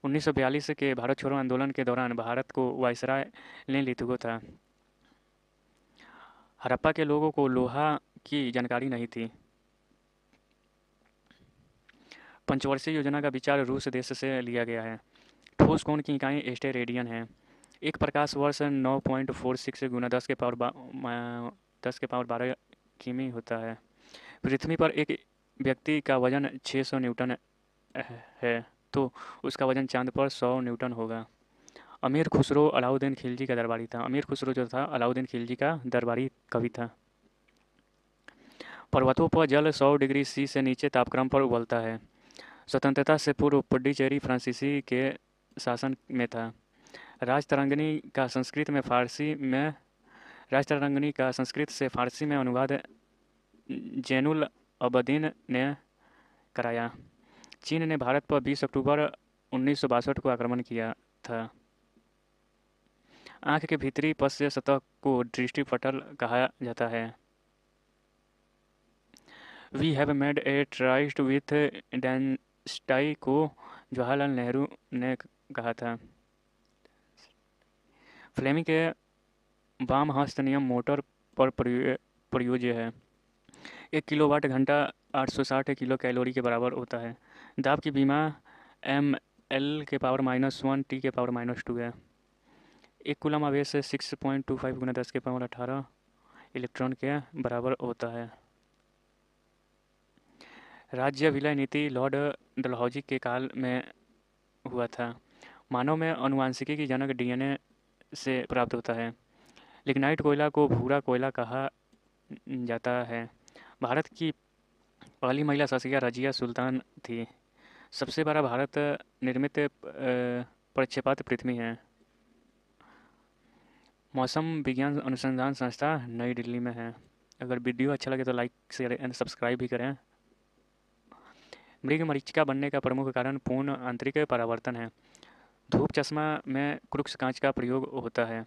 1942 के भारत छोड़ो आंदोलन के दौरान भारत को वायसराय ले लिथुगो था। हड़प्पा के लोगों को लोहा की जानकारी नहीं थी। पंचवर्षीय योजना का विचार रूस देश से लिया गया है। ठोस कोण की इकाई स्टेरेडियन है। एक प्रकाश वर्ष 9.46 गुना 10 के पावर 12 किमी होता है। पृथ्वी पर एक व्यक्ति का वजन 600 न्यूटन है तो उसका वजन चांद पर 100 न्यूटन होगा। अमीर खुसरो अलाउद्दीन खिलजी का दरबारी था। अमीर खुसरो जो था अलाउद्दीन खिलजी का दरबारी कवि था। पर्वतों पर जल 100 डिग्री सी से नीचे तापक्रम पर उबलता है। स्वतंत्रता से पूर्व पुडुचेरी फ्रांसीसी के शासन में था। राजतरंगिणी का संस्कृत से फारसी में अनुवाद जैनुल अबदीन ने कराया। चीन ने भारत पर 20 अक्टूबर 1962 को आक्रमण किया था। आँख के भीतरी पश्च सतह को दृष्टिपटल कहा जाता है। We have made a tryst with destiny को जवाहरलाल नेहरू ने कहा था। फ्लेमिंग के वाम हस्त नियम मोटर पर प्रयोज्य है। 1 किलोवाट घंटा 860 किलो कैलोरी के बराबर होता है। दाब की बीमा ml के पावर -1 t के पावर -2 है। एक कूलम आवेश 6.25 गुना 10 के पावर 18 इलेक्ट्रॉन के बराबर होता है। राज्य विलय नीति लॉर्ड डलहौजी के काल में हुआ था। मानव में आनुवंशिकी की जनक DNA से प्राप्त होता है। लिग्नाइट कोयला को भूरा कोयला कहा जाता है। भारत की पहली महिला शासिका रजिया सुल्तान थी। सबसे बड़ा भारत निर्मित प्रक्षेपात पृथ्वी है। मौसम विज्ञान अनुसंधान संस्था नई दिल्ली में है। अगर वीडियो अच्छा लगे तो लाइक शेयर एंड सब्सक्राइब भी करें। मृग मरीचिका बनने का प्रमुख कारण पूर्ण आंतरिक परावर्तन है। धूप चश्मा में क्रूक्स कांच का प्रयोग होता है।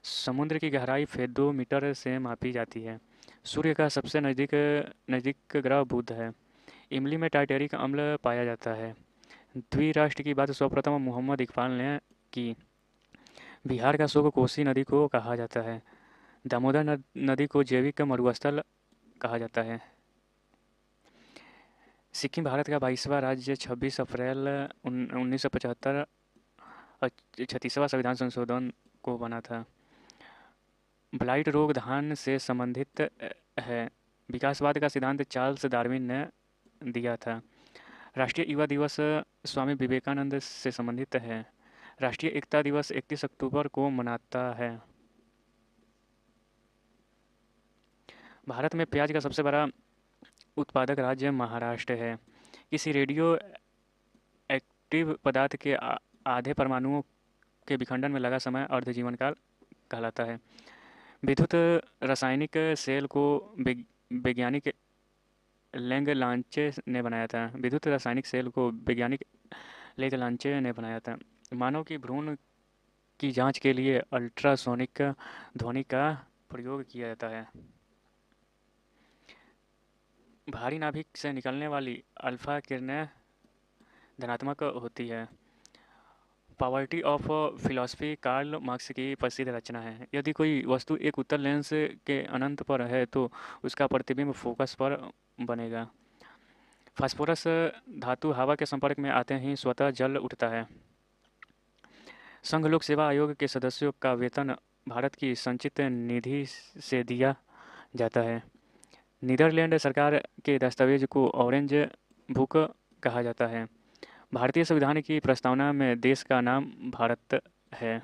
समुद्र की गहराई फेदोमीटर से मापी जाती है। सूर्य का सबसे नज़दीक ग्रह बुध है। इमली में टार्टेरिक अम्ल पाया जाता है। द्विराष्ट्र की बात सर्वप्रथम मोहम्मद इकबाल ने की। बिहार का शोक कोसी नदी को कहा जाता है। दामोदर नदी को जैविक मरुस्थल कहा जाता है। सिक्किम भारत का 22वां राज्य 26 अप्रैल 1975 36वां संविधान संशोधन को बना था। ब्लाइट रोग धान से संबंधित है। विकासवाद का सिद्धांत चार्ल्स डार्विन ने दिया था। राष्ट्रीय युवा दिवस स्वामी विवेकानंद से संबंधित है। राष्ट्रीय एकता दिवस 31 अक्टूबर को मनाता है। भारत में प्याज का सबसे बड़ा उत्पादक राज्य महाराष्ट्र है। किसी रेडियो एक्टिव पदार्थ के आधे परमाणुओं के विखंडन में लगा समय अर्धजीवन काल कहलाता है। विद्युत रासायनिक सेल को वैज्ञानिक वैज्ञानिक लेंग ने बनाया था। मानव की भ्रूण की जांच के लिए अल्ट्रासोनिक ध्वनि का प्रयोग किया जाता है। भारी नाभिक से निकलने वाली अल्फा किरणें धनात्मक होती है। Poverty of philosophy Karl Marx की प्रसिद्ध रचना है। यदि कोई वस्तु एक उत्तल लेंस के अनंत पर है तो उसका प्रतिबिंब फोकस पर बनेगा। फास्फोरस धातु हवा के संपर्क में आते ही स्वतः जल उठता है। संघ लोक सेवा आयोग के सदस्यों का वेतन भारत की संचित निधि से दिया जाता है। नीदरलैंड सरकार के दस्तावेज को ऑरेंज बुक कहा जाता है। भारतीय संविधान की प्रस्तावना में देश का नाम भारत है।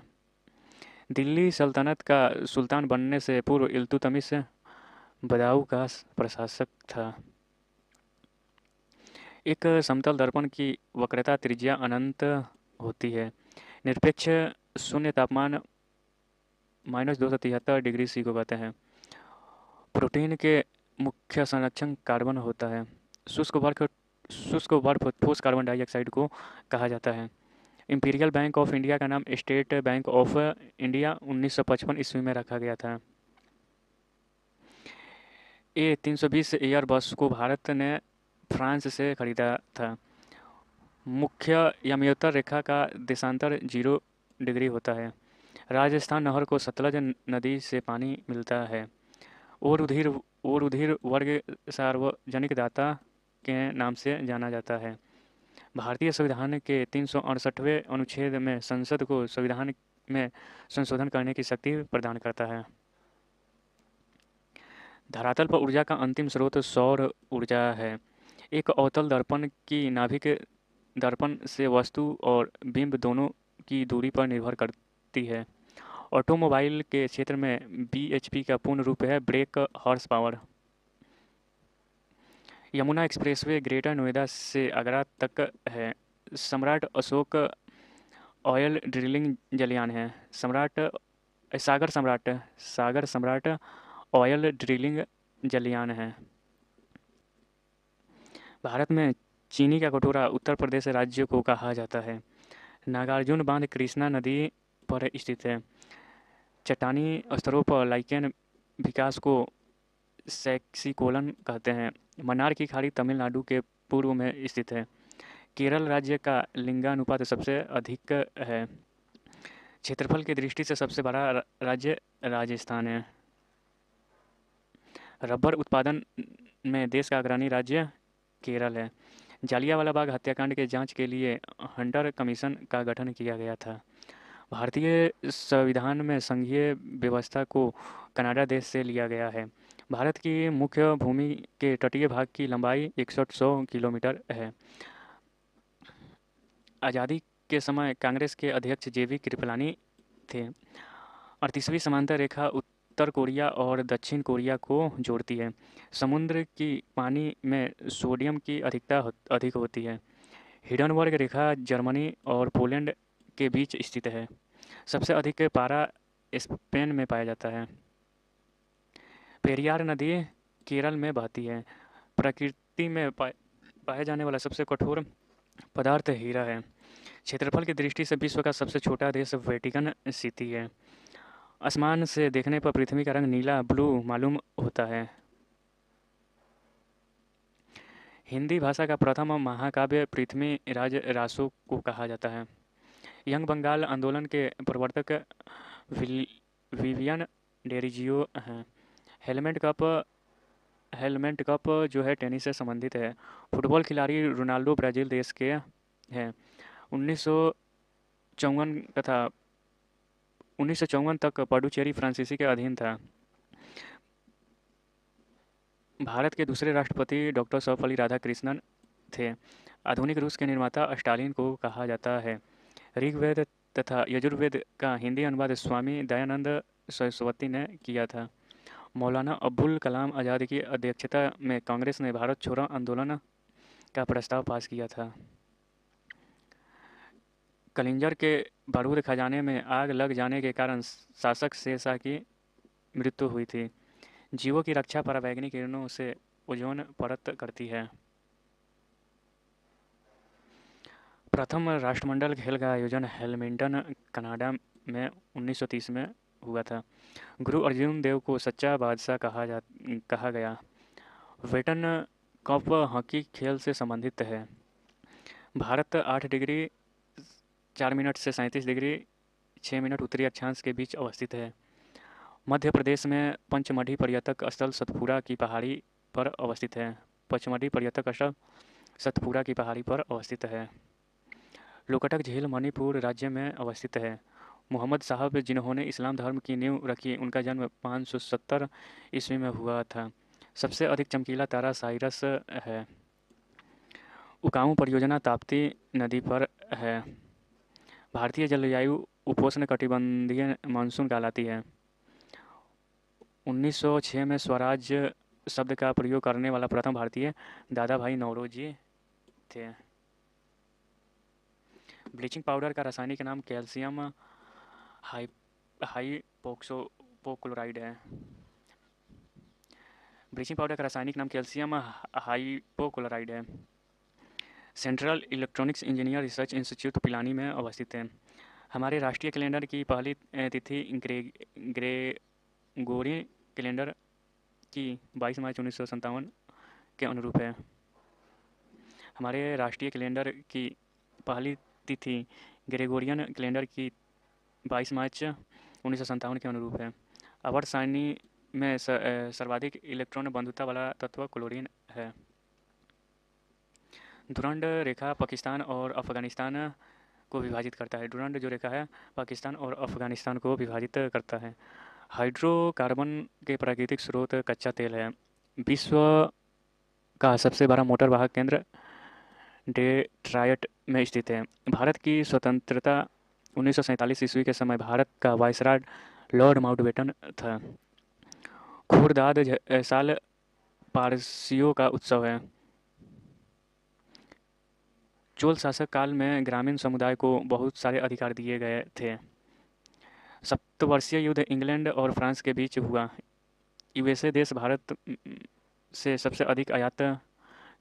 दिल्ली सल्तनत का सुल्तान बनने से पूर्व इल्तुतमिश बदाऊं का प्रशासक था। एक समतल दर्पण की वक्रता त्रिज्या अनंत होती है। निरपेक्ष शून्य तापमान -273 डिग्री सी को कहते हैं। प्रोटीन के मुख्य संरक्षण कार्बन होता है। शुष्क बर्फ ठोस कार्बन डाइऑक्साइड को कहा जाता है। इंपीरियल बैंक ऑफ इंडिया का नाम स्टेट बैंक ऑफ इंडिया 1955 ईस्वी में रखा गया था। A320 एयरबस को भारत ने फ्रांस से खरीदा था। मुख्य याम्योत्तर रेखा का देशांतर 0 डिग्री होता है। राजस्थान नहर को सतलज नदी से पानी मिलता है। और उधीर वर्ग सार्वजनिक दाता के नाम से जाना जाता है। भारतीय संविधान के 368वें अनुच्छेद में संसद को संविधान में संशोधन करने की शक्ति प्रदान करता है। धरातल पर ऊर्जा का अंतिम स्रोत सौर ऊर्जा है। एक अवतल दर्पण की नाभिक दर्पण से वस्तु और बिंब दोनों की दूरी पर निर्भर करती है। ऑटोमोबाइल के क्षेत्र में BHP का पूर्ण रूप है break horse power. Yamuna expressway greater Noida से आगरा तक है। सम्राट अशोक ऑयल ड्रिलिंग जलयान है। सागर सम्राट ऑयल ड्रिलिंग जलयान है। भारत में चीनी का कटोरा उत्तर प्रदेश राज्य को कहा जाता है। नागार्जुन बांध कृष्णा नदी पर स्थित है। चट्टानी स्तरों पर लाइकेन विकास को सेक्सिकोलन कहते हैं। मन्नार की खाड़ी तमिलनाडु के पूर्व में स्थित है। केरल राज्य का लिंगानुपात सबसे अधिक है। क्षेत्रफल की दृष्टि से सबसे बड़ा राज्य राजस्थान है। रबर उत्पादन में देश का अग्रणी राज्य केरल है। जालियांवाला बाग हत्याकांड के जांच के लिए हंटर कमीशन का गठन किया गया था। भारतीय संविधान में संघीय व्यवस्था को कनाडा देश से लिया गया है। भारत की मुख्य भूमि के तटीय भाग की लंबाई 6100 किलोमीटर है। आज़ादी के समय कांग्रेस के अध्यक्ष JV कृपलानी थे। 38वीं समांतर रेखा उत्तर कोरिया और दक्षिण कोरिया को जोड़ती है। समुद्र की पानी में सोडियम की अधिकता अधिक होती है। हिंडनबर्ग रेखा जर्मनी और पोलैंड के बीच स्थित है। सबसे अधिक पारा स्पेन में पाया जाता है। पेरियार नदी केरल में बहती है। प्रकृति में पाए जाने वाला सबसे कठोर पदार्थ हीरा है। क्षेत्रफल की दृष्टि से विश्व का सबसे छोटा देश वेटिकन सिटी है। आसमान से देखने पर पृथ्वी का रंग नीला ब्लू मालूम होता है। हिंदी भाषा का प्रथम महाकाव्य पृथ्वीराज रासो को कहा जाता है। यंग बंगाल आंदोलन के प्रवर्तक विवियन डेरिजियो हैं। हेलमेट कप जो है टेनिस से संबंधित है। फुटबॉल खिलाड़ी रोनाल्डो ब्राज़ील देश के हैं। 1954 तक पुडुचेरी फ्रांसीसी के अधीन था। भारत के दूसरे राष्ट्रपति डॉक्टर सर्वपल्ली राधाकृष्णन थे। आधुनिक रूस के निर्माता स्टालिन को कहा जाता है। ऋग्वेद तथा यजुर्वेद का हिंदी अनुवाद स्वामी दयानंद सरस्वती ने किया था। मौलाना अबुल कलाम आज़ाद की अध्यक्षता में कांग्रेस ने भारत छोड़ो आंदोलन का प्रस्ताव पास किया था। कलिंजर के बारूद खजाने में आग लग जाने के कारण शासक शेरशाह की मृत्यु हुई थी। जीवों की रक्षा पराबैंगनी किरणों से ओजोन परत करती है। प्रथम राष्ट्रमंडल खेल का आयोजन हैमिल्टन, कनाडा में 1930 में हुआ था। गुरु अर्जुन देव को सच्चा बादशाह कहा गया। वेटन कप हॉकी खेल से संबंधित है। भारत 8 डिग्री 4 मिनट से 37 डिग्री 6 मिनट उत्तरी अक्षांश के बीच अवस्थित है। मध्य प्रदेश में पंचमढ़ी पर्यटक स्थल सतपुड़ा की पहाड़ी पर अवस्थित है। पचमढ़ी पर्यटक स्थल सतपुड़ा की पहाड़ी पर अवस्थित है। लोकटक झील मणिपुर राज्य में अवस्थित है। मोहम्मद साहब जिन्होंने इस्लाम धर्म की नींव रखी, उनका जन्म 570 ईस्वी में हुआ था। सबसे अधिक चमकीला तारा साइरस है। उकाऊ परियोजना ताप्ती नदी पर है। भारतीय जलवायु उपोष्ण कटिबंधीय मानसून कहलाती है। 1906 में स्वराज शब्द का प्रयोग करने वाला प्रथम भारतीय दादा भाई नौरोजी थे। ब्लीचिंग पाउडर का रासायनिक नाम कैल्शियम हाइपोक्लोराइड है। ब्लीचिंग पाउडर का रासायनिक नाम कैल्शियम हाइपोक्लोराइड है। Central electronics engineer research institute Pilani में अवस्थित है। हमारे राष्ट्रीय कैलेंडर की पहली तिथि ग्रेगोरियन कैलेंडर की 22 मार्च 1957 के अनुरूप है। हमारे राष्ट्रीय कैलेंडर की पहली तिथि ग्रेगोरियन कैलेंडर की 22 मार्च 1957 के अनुरूप है। आवर्त सारणी में सर्वाधिक इलेक्ट्रॉन बंधुता वाला तत्व क्लोरीन है। डुरंड रेखा पाकिस्तान और अफगानिस्तान को विभाजित करता है। डुरंड जो रेखा है पाकिस्तान और अफगानिस्तान को विभाजित करता है। हाइड्रोकार्बन के प्राकृतिक स्रोत कच्चा तेल है। विश्व का सबसे बड़ा मोटर वाहक केंद्र डेट्रॉयट में स्थित है। भारत की स्वतंत्रता 1947 ईस्वी के समय भारत का वायसराय लॉर्ड माउंटबेटन था। खुर्दाद साल पारसियों का उत्सव है। चोल शासक काल में ग्रामीण समुदाय को बहुत सारे अधिकार दिए गए थे। सप्तवर्षीय युद्ध इंग्लैंड और फ्रांस के बीच हुआ। यूएसए देश भारत से सबसे अधिक आयात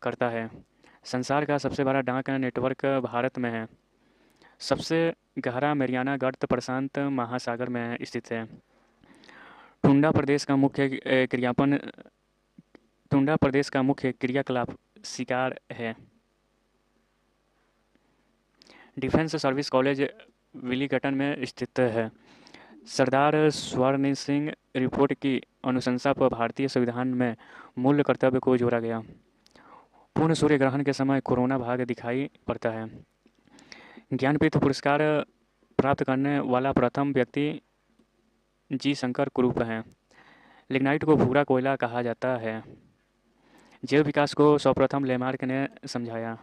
करता है। संसार का सबसे बड़ा डाक नेटवर्क भारत में है। सबसे गहरा मैरियाना गर्त प्रशांत महासागर में स्थित है। टुंडा प्रदेश का मुख्य क्रियाकलाप शिकार है। डिफेंस सर्विस कॉलेज विलिंगटन में स्थित है। सरदार स्वर्ण सिंह रिपोर्ट की अनुशंसा पर भारतीय संविधान में मूल कर्तव्य को जोड़ा गया। पूर्ण सूर्य ग्रहण के समय कोरोना भाग दिखाई पड़ता है। ज्ञानपीठ पुरस्कार प्राप्त करने वाला प्रथम व्यक्ति जी शंकर कुरूप हैं। लिग्नाइट को भूरा कोयला कहा जाता है। जैव विकास को सर्वप्रथम लेमार्क ने समझाया।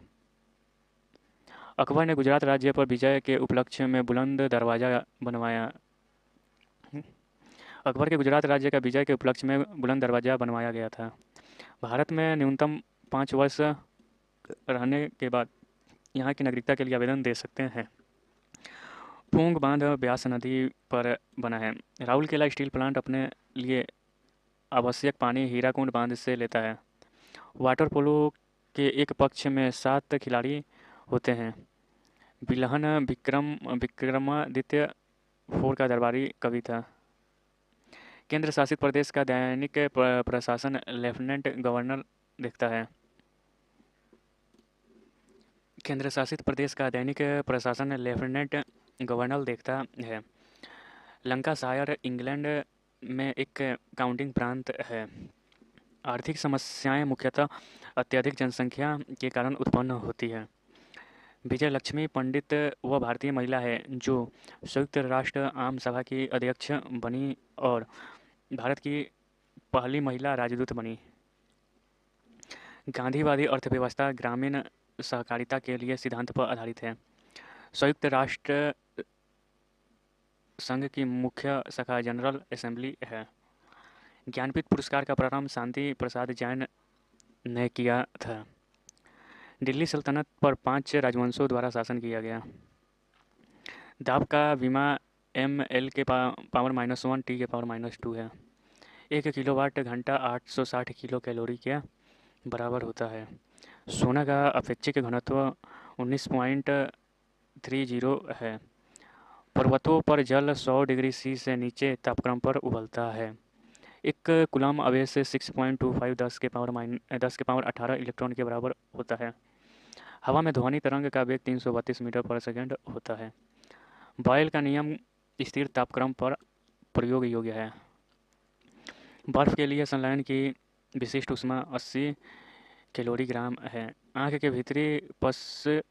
अकबर ने गुजरात राज्य पर विजय के उपलक्ष्य में बुलंद दरवाजा बनवाया। अकबर के गुजरात राज्य का विजय के उपलक्ष्य में बुलंद दरवाजा बनवाया गया था। भारत में न्यूनतम 5 वर्ष रहने के बाद यहाँ की नागरिकता के लिए आवेदन दे सकते हैं। पूंग बांध ब्यास नदी पर बना है। राउरकेला स्टील प्लांट अपने लिए आवश्यक पानी हीराकुंड बांध से लेता है। वाटर पोलो के एक पक्ष में 7 खिलाड़ी होते हैं। बिल्हन विक्रमादित्य 4 का दरबारी कवि था। केंद्र शासित प्रदेश का दैनिक प्रशासन लेफ्टिनेंट गवर्नर देखता है। केंद्र शासित प्रदेश का दैनिक प्रशासन लेफ्टिनेंट गवर्नर देखता है। लंकाशायर इंग्लैंड में एक काउंटिंग प्रांत है। आर्थिक समस्याएं मुख्यतः अत्यधिक जनसंख्या के कारण उत्पन्न होती है। विजय लक्ष्मी पंडित वह भारतीय महिला है जो संयुक्त राष्ट्र आम सभा की अध्यक्ष बनी और भारत की पहली महिला राजदूत बनी। गांधीवादी अर्थव्यवस्था ग्रामीण सहकारिता के लिए सिद्धांत पर आधारित है। संयुक्त राष्ट्र संघ की मुख्य शाखा जनरल असेंबली है। ज्ञानपीठ पुरस्कार का प्रारंभ शांति प्रसाद जैन ने किया था। दिल्ली सल्तनत पर 5 राजवंशों द्वारा शासन किया गया। दाब का विमा ml के पावर -1 T के पावर -2 है। 1 किलोवाट घंटा 860 किलो कैलोरी के बराबर होता है। सोना का अपेक्षिक घनत्व 19.30 है। पर्वतों पर जल 100 डिग्री सी से नीचे तापक्रम पर उबलता है। एक कूलम आवेश 6.25 10 के पावर 18 इलेक्ट्रॉन के बराबर होता है। हवा में ध्वनि तरंग का वेग 332 मीटर पर सेकंड होता है। बॉयल का नियम स्थिर तापक्रम पर प्रयोग योग्य है। बर्फ के लिए संलयन की विशिष्ट ऊष्मा 80 कैलोरीग्राम है। आँख के भीतरी पश्च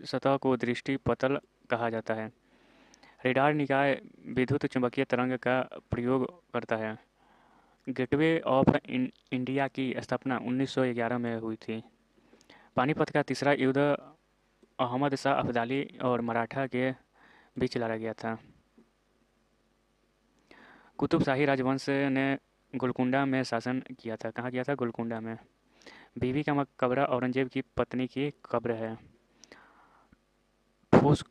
सतह को दृष्टि पटल कहा जाता है। रेडार निकाय विद्युत चुंबकीय तरंग का प्रयोग करता है। गेटवे ऑफ इंडिया की स्थापना 1911 में हुई थी। पानीपत का तीसरा युद्ध अहमद शाह अब्दाली और मराठा के बीच लड़ा गया था। कुतुब शाही राजवंश ने गोलकुंडा में शासन किया था। कहाँ किया था? गोलकुंडा में। बीबी का मकबरा औरंगजेब की पत्नी की कब्र है। ठोस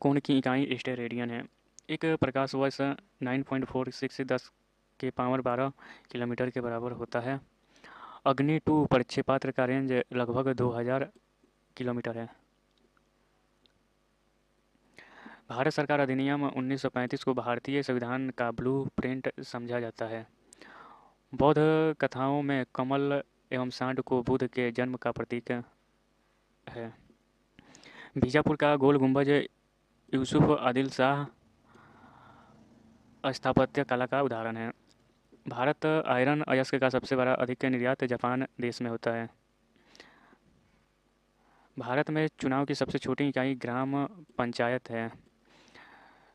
कोण की इकाई स्टेरेडियन है। एक प्रकाश वर्ष 9.46 10 के पावर 12 किलोमीटर के बराबर होता है। अग्नि 2 प्रक्षेपास्त्र का रेंज लगभग 2000 किलोमीटर है। भारत सरकार अधिनियम 1935 को भारतीय संविधान का ब्लू प्रिंट समझा जाता है। बौद्ध कथाओं में कमल एवं सांड को बुद्ध के जन्म का प्रतीक है। बीजापुर का गोल गुंबज यूसुफ आदिल शाह स्थापत्य कला का उदाहरण है। भारत आयरन अयस्क का सबसे बड़ा अधिक निर्यात जापान देश में होता है। भारत में चुनाव की सबसे छोटी इकाई ग्राम पंचायत है।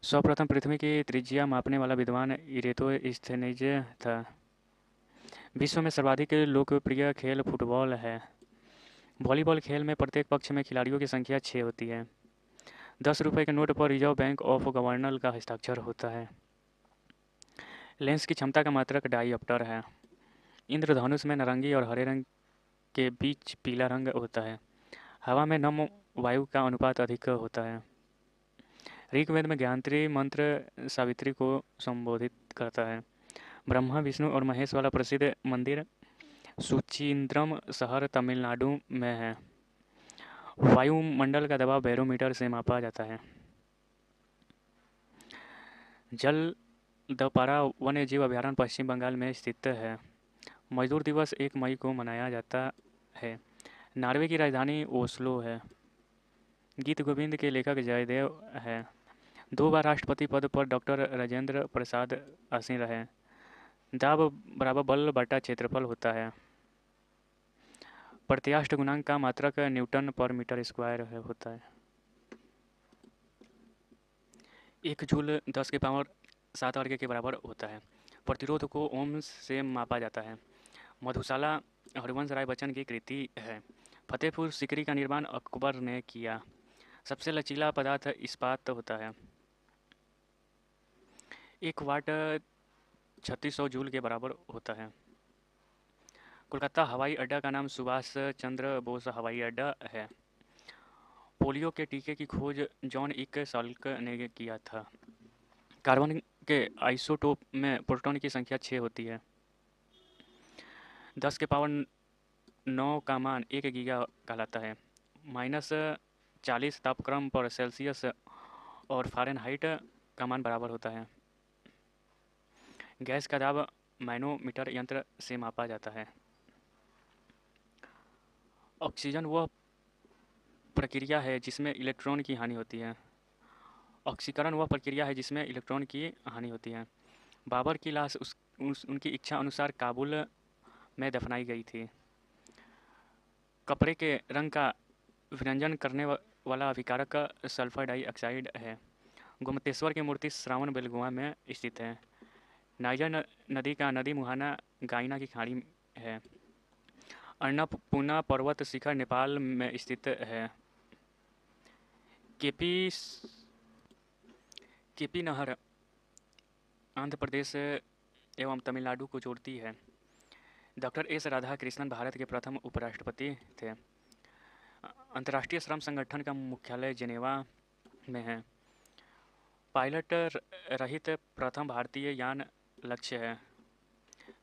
सर्वप्रथम पृथ्वी की त्रिज्या मापने वाला विद्वान इरेतोस्थेनीज था। विश्व में सर्वाधिक लोकप्रिय खेल फुटबॉल है। वॉलीबॉल खेल में प्रत्येक पक्ष में खिलाड़ियों की संख्या 6 होती है। 10 रुपये के नोट पर रिजर्व बैंक ऑफ गवर्नर का हस्ताक्षर होता है। लेंस की क्षमता का मात्रक डायऑप्टर है। इंद्रधनुष में नारंगी और हरे रंग के बीच पीला रंग होता है। हवा में नम वायु का अनुपात अधिक होता है। ऋग्वेद में ज्ञानत्री मंत्र सावित्री को संबोधित करता है। ब्रह्मा विष्णु और महेश वाला प्रसिद्ध मंदिर सुचिंद्रम शहर तमिलनाडु में है। वायुमंडल का दबाव बैरोमीटर से मापा जाता है। जलदपारा वन्य जीव अभयारण्य पश्चिम बंगाल में स्थित है। मजदूर दिवस 1 मई को मनाया जाता है। नॉर्वे की राजधानी ओस्लो है। गीत गोविंद के लेखक जयदेव है। 2 बार राष्ट्रपति पद पर डॉक्टर राजेंद्र प्रसाद आसीन रहे। दाब बराबर बल बटा क्षेत्रफल होता है। प्रत्यास्थ गुणांक का मात्रक न्यूटन पर मीटर स्क्वायर होता है। 1 जूल 10 के पावर 7 वर्ग के बराबर होता है। प्रतिरोध को ओम से मापा जाता है। मधुशाला हरिवंश राय बच्चन की कृति है। फतेहपुर सिकरी का निर्माण अकबर ने किया। सबसे लचीला पदार्थ इस्पात होता है। 1 वाट 3600 जूल के बराबर होता है। कोलकाता हवाई अड्डा का नाम सुभाष चंद्र बोस हवाई अड्डा है। पोलियो के टीके की खोज जॉन इक साल्क ने किया था। कार्बन के आइसोटोप में प्रोटॉन की संख्या 6 होती है। 10 के पावर 9 का मान 1 गीगा कहलाता है। -40 तापक्रम पर सेल्सियस और फ़ारेनहाइट का मान बराबर होता है। गैस का दाब मैनोमीटर यंत्र से मापा जाता है। ऑक्सीजन वह प्रक्रिया है जिसमें इलेक्ट्रॉन की हानि होती है। ऑक्सीकरण वह प्रक्रिया है जिसमें इलेक्ट्रॉन की हानि होती है। बाबर की लाश उनकी इच्छा अनुसार काबुल में दफनाई गई थी। कपड़े के रंग का विरंजन करने वाला अभिकारक सल्फर डाइऑक्साइड है। गोमतेश्वर की मूर्ति श्रावण बेलगोवा में स्थित है। नाइजर नदी का नदी मुहाना गायना की खाड़ी है। अन्नपूर्णा पर्वत शिखर नेपाल में स्थित है। केपी नहर आंध्र प्रदेश एवं तमिलनाडु को जोड़ती है। डॉक्टर एस राधाकृष्णन भारत के प्रथम उपराष्ट्रपति थे। अंतर्राष्ट्रीय श्रम संगठन का मुख्यालय जेनेवा में है। पायलट रहित प्रथम भारतीय यान लक्ष्य है।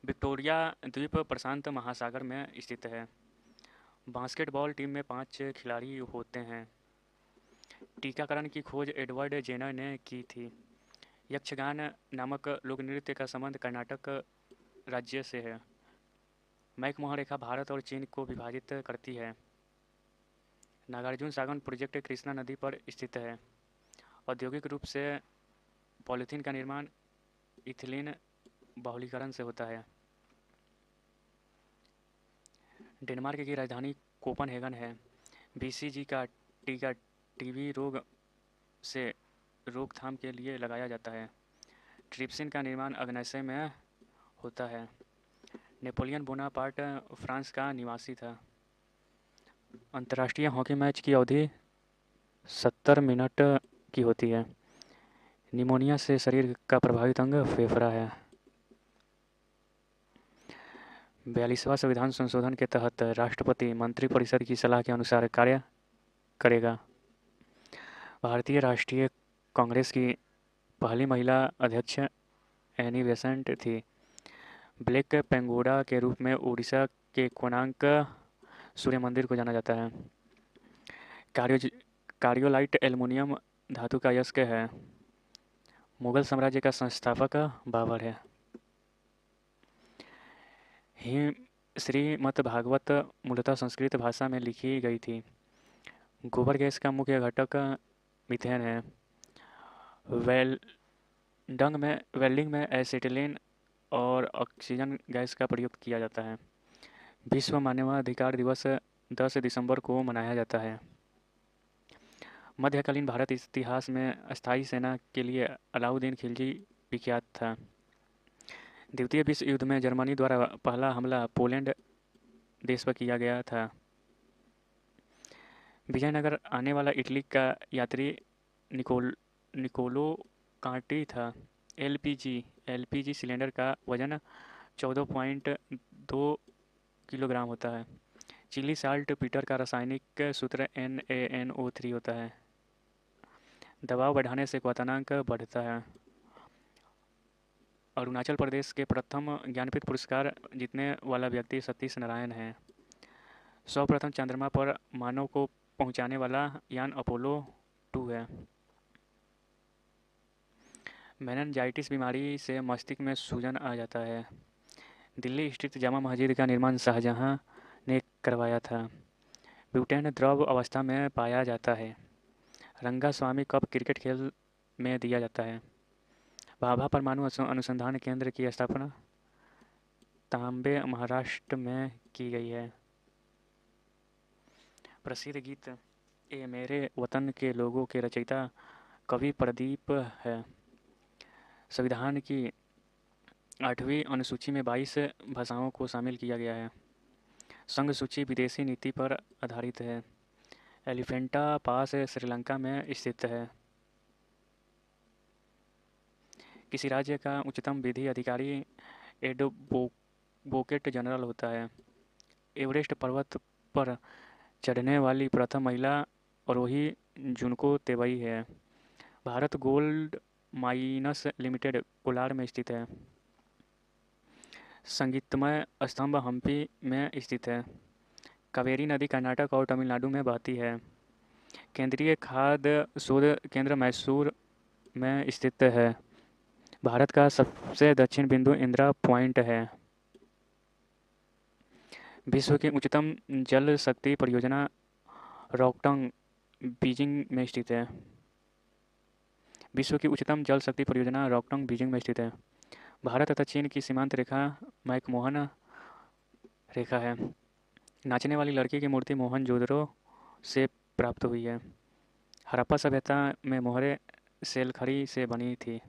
विक्टोरिया द्वीप प्रशांत महासागर में स्थित है। बास्केटबॉल टीम में 5 खिलाड़ी होते हैं। टीकाकरण की खोज एडवर्ड जेनर ने की थी। यक्षगान नामक लोक नृत्य का संबंध कर्नाटक राज्य से है। मैकमोहन रेखा भारत और चीन को विभाजित करती है। नागार्जुन सागर प्रोजेक्ट कृष्णा नदी पर स्थित है। औद्योगिक रूप से पॉलीथीन का निर्माण इथिलीन बहुलीकरण से होता है। डेनमार्क की राजधानी कोपनहेगन है। बीसीजी का टीका टीबी रोग से रोकथाम के लिए लगाया जाता है। ट्रिप्सिन का निर्माण अग्नाशय में होता है। नेपोलियन बोनापार्ट फ्रांस का निवासी था। अंतर्राष्ट्रीय हॉकी मैच की अवधि 70 मिनट की होती है। निमोनिया से शरीर का प्रभावित अंग फेफड़ा है। 42वां संविधान संशोधन के तहत राष्ट्रपति मंत्रिपरिषद की सलाह के अनुसार कार्य करेगा। भारतीय राष्ट्रीय कांग्रेस की पहली महिला अध्यक्ष एनी बेसेंट थी। ब्लैक पेंगोडा के रूप में उड़ीसा के कोणार्क सूर्य मंदिर को जाना जाता है। कार्योलाइट एल्युमिनियम धातु का अयस्क है। मुगल साम्राज्य का संस्थापक बाबर है। श्रीमद्भागवत मूलतः संस्कृत भाषा में लिखी गई थी। गोबर गैस का मुख्य घटक मीथेन है। वेल्डिंग में एसिटिलीन और ऑक्सीजन गैस का प्रयोग किया जाता है। विश्व मानवाधिकार दिवस 10 दिसंबर को मनाया जाता है। मध्यकालीन भारत इतिहास में अस्थायी सेना के लिए अलाउद्दीन खिलजी विख्यात था। द्वितीय विश्व युद्ध में जर्मनी द्वारा पहला हमला पोलैंड देश पर किया गया था। विजयनगर आने वाला इटली का यात्री निकोलो कांटी था। एलपीजी सिलेंडर का वजन 14.2 किलोग्राम होता है। चिली साल्ट पीटर का रासायनिक सूत्र NaNO3 होता है। दबाव बढ़ाने से क्वथनांक बढ़ता है। अरुणाचल प्रदेश के प्रथम ज्ञानपीठ पुरस्कार जीतने वाला व्यक्ति सतीश नारायण है। सर्वप्रथम चंद्रमा पर मानव को पहुंचाने वाला यान अपोलो 2 है। मेनिनजाइटिस बीमारी से मस्तिष्क में सूजन आ जाता है। दिल्ली स्थित जामा मस्जिद का निर्माण शाहजहां ने करवाया था। ब्यूटेन द्रव अवस्था में पाया जाता है। रंगास्वामी कप क्रिकेट खेल में दिया जाता है। भाभा परमाणु अनुसंधान केंद्र की स्थापना तांबे महाराष्ट्र में की गई है। प्रसिद्ध गीत ए मेरे वतन के लोगों के रचयिता कवि प्रदीप है। संविधान की 8वीं अनुसूची में 22 भाषाओं को शामिल किया गया है। संघ सूची विदेशी नीति पर आधारित है। एलिफेंटा पास श्रीलंका में स्थित है। किसी राज्य का उच्चतम विधि अधिकारी एडवोकेट जनरल होता है। एवरेस्ट पर्वत पर चढ़ने वाली प्रथम महिला आरोही जुनको तेवई है। Bharat gold minus limited Kolar में स्थित है। संगीतमय स्तंभ हम्पी में स्थित है। कावेरी नदी कर्नाटक और तमिलनाडु में बहती है। केंद्रीय खाद्य शोध केंद्र मैसूर में स्थित है। भारत का सबसे दक्षिण बिंदु इंदिरा पॉइंट है। विश्व की उच्चतम जल शक्ति परियोजना रॉकटॉन्ग बीजिंग में स्थित है। विश्व की उच्चतम जल शक्ति परियोजना रॉकटॉन्ग बीजिंग में स्थित है। भारत तथा चीन की सीमांत रेखा मैकमोहन रेखा है। नाचने वाली लड़की की मूर्ति मोहनजोदड़ो से प्राप्त हुई है। हड़प्पा सभ्यता में मोहरें सेलखड़ी से बनी थी।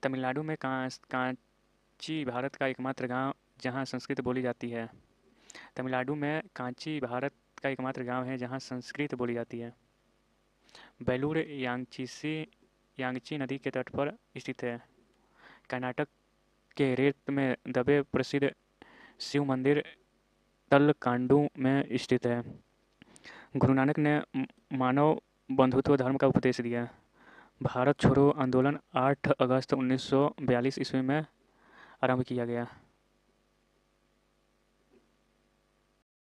तमिलनाडु में कांची भारत का एकमात्र गांव जहां संस्कृत बोली जाती है। तमिलनाडु में कांची भारत का एकमात्र गांव है जहां संस्कृत बोली जाती है। बेलूर यांगची नदी के तट पर स्थित है। कर्नाटक के रेत में दबे प्रसिद्ध शिव मंदिर तलकांडू में स्थित है। गुरु नानक ने मानव बंधुत्व धर्म का उपदेश दिया। भारत छोड़ो आंदोलन 8 अगस्त 1942 ईस्वी में आरंभ किया गया।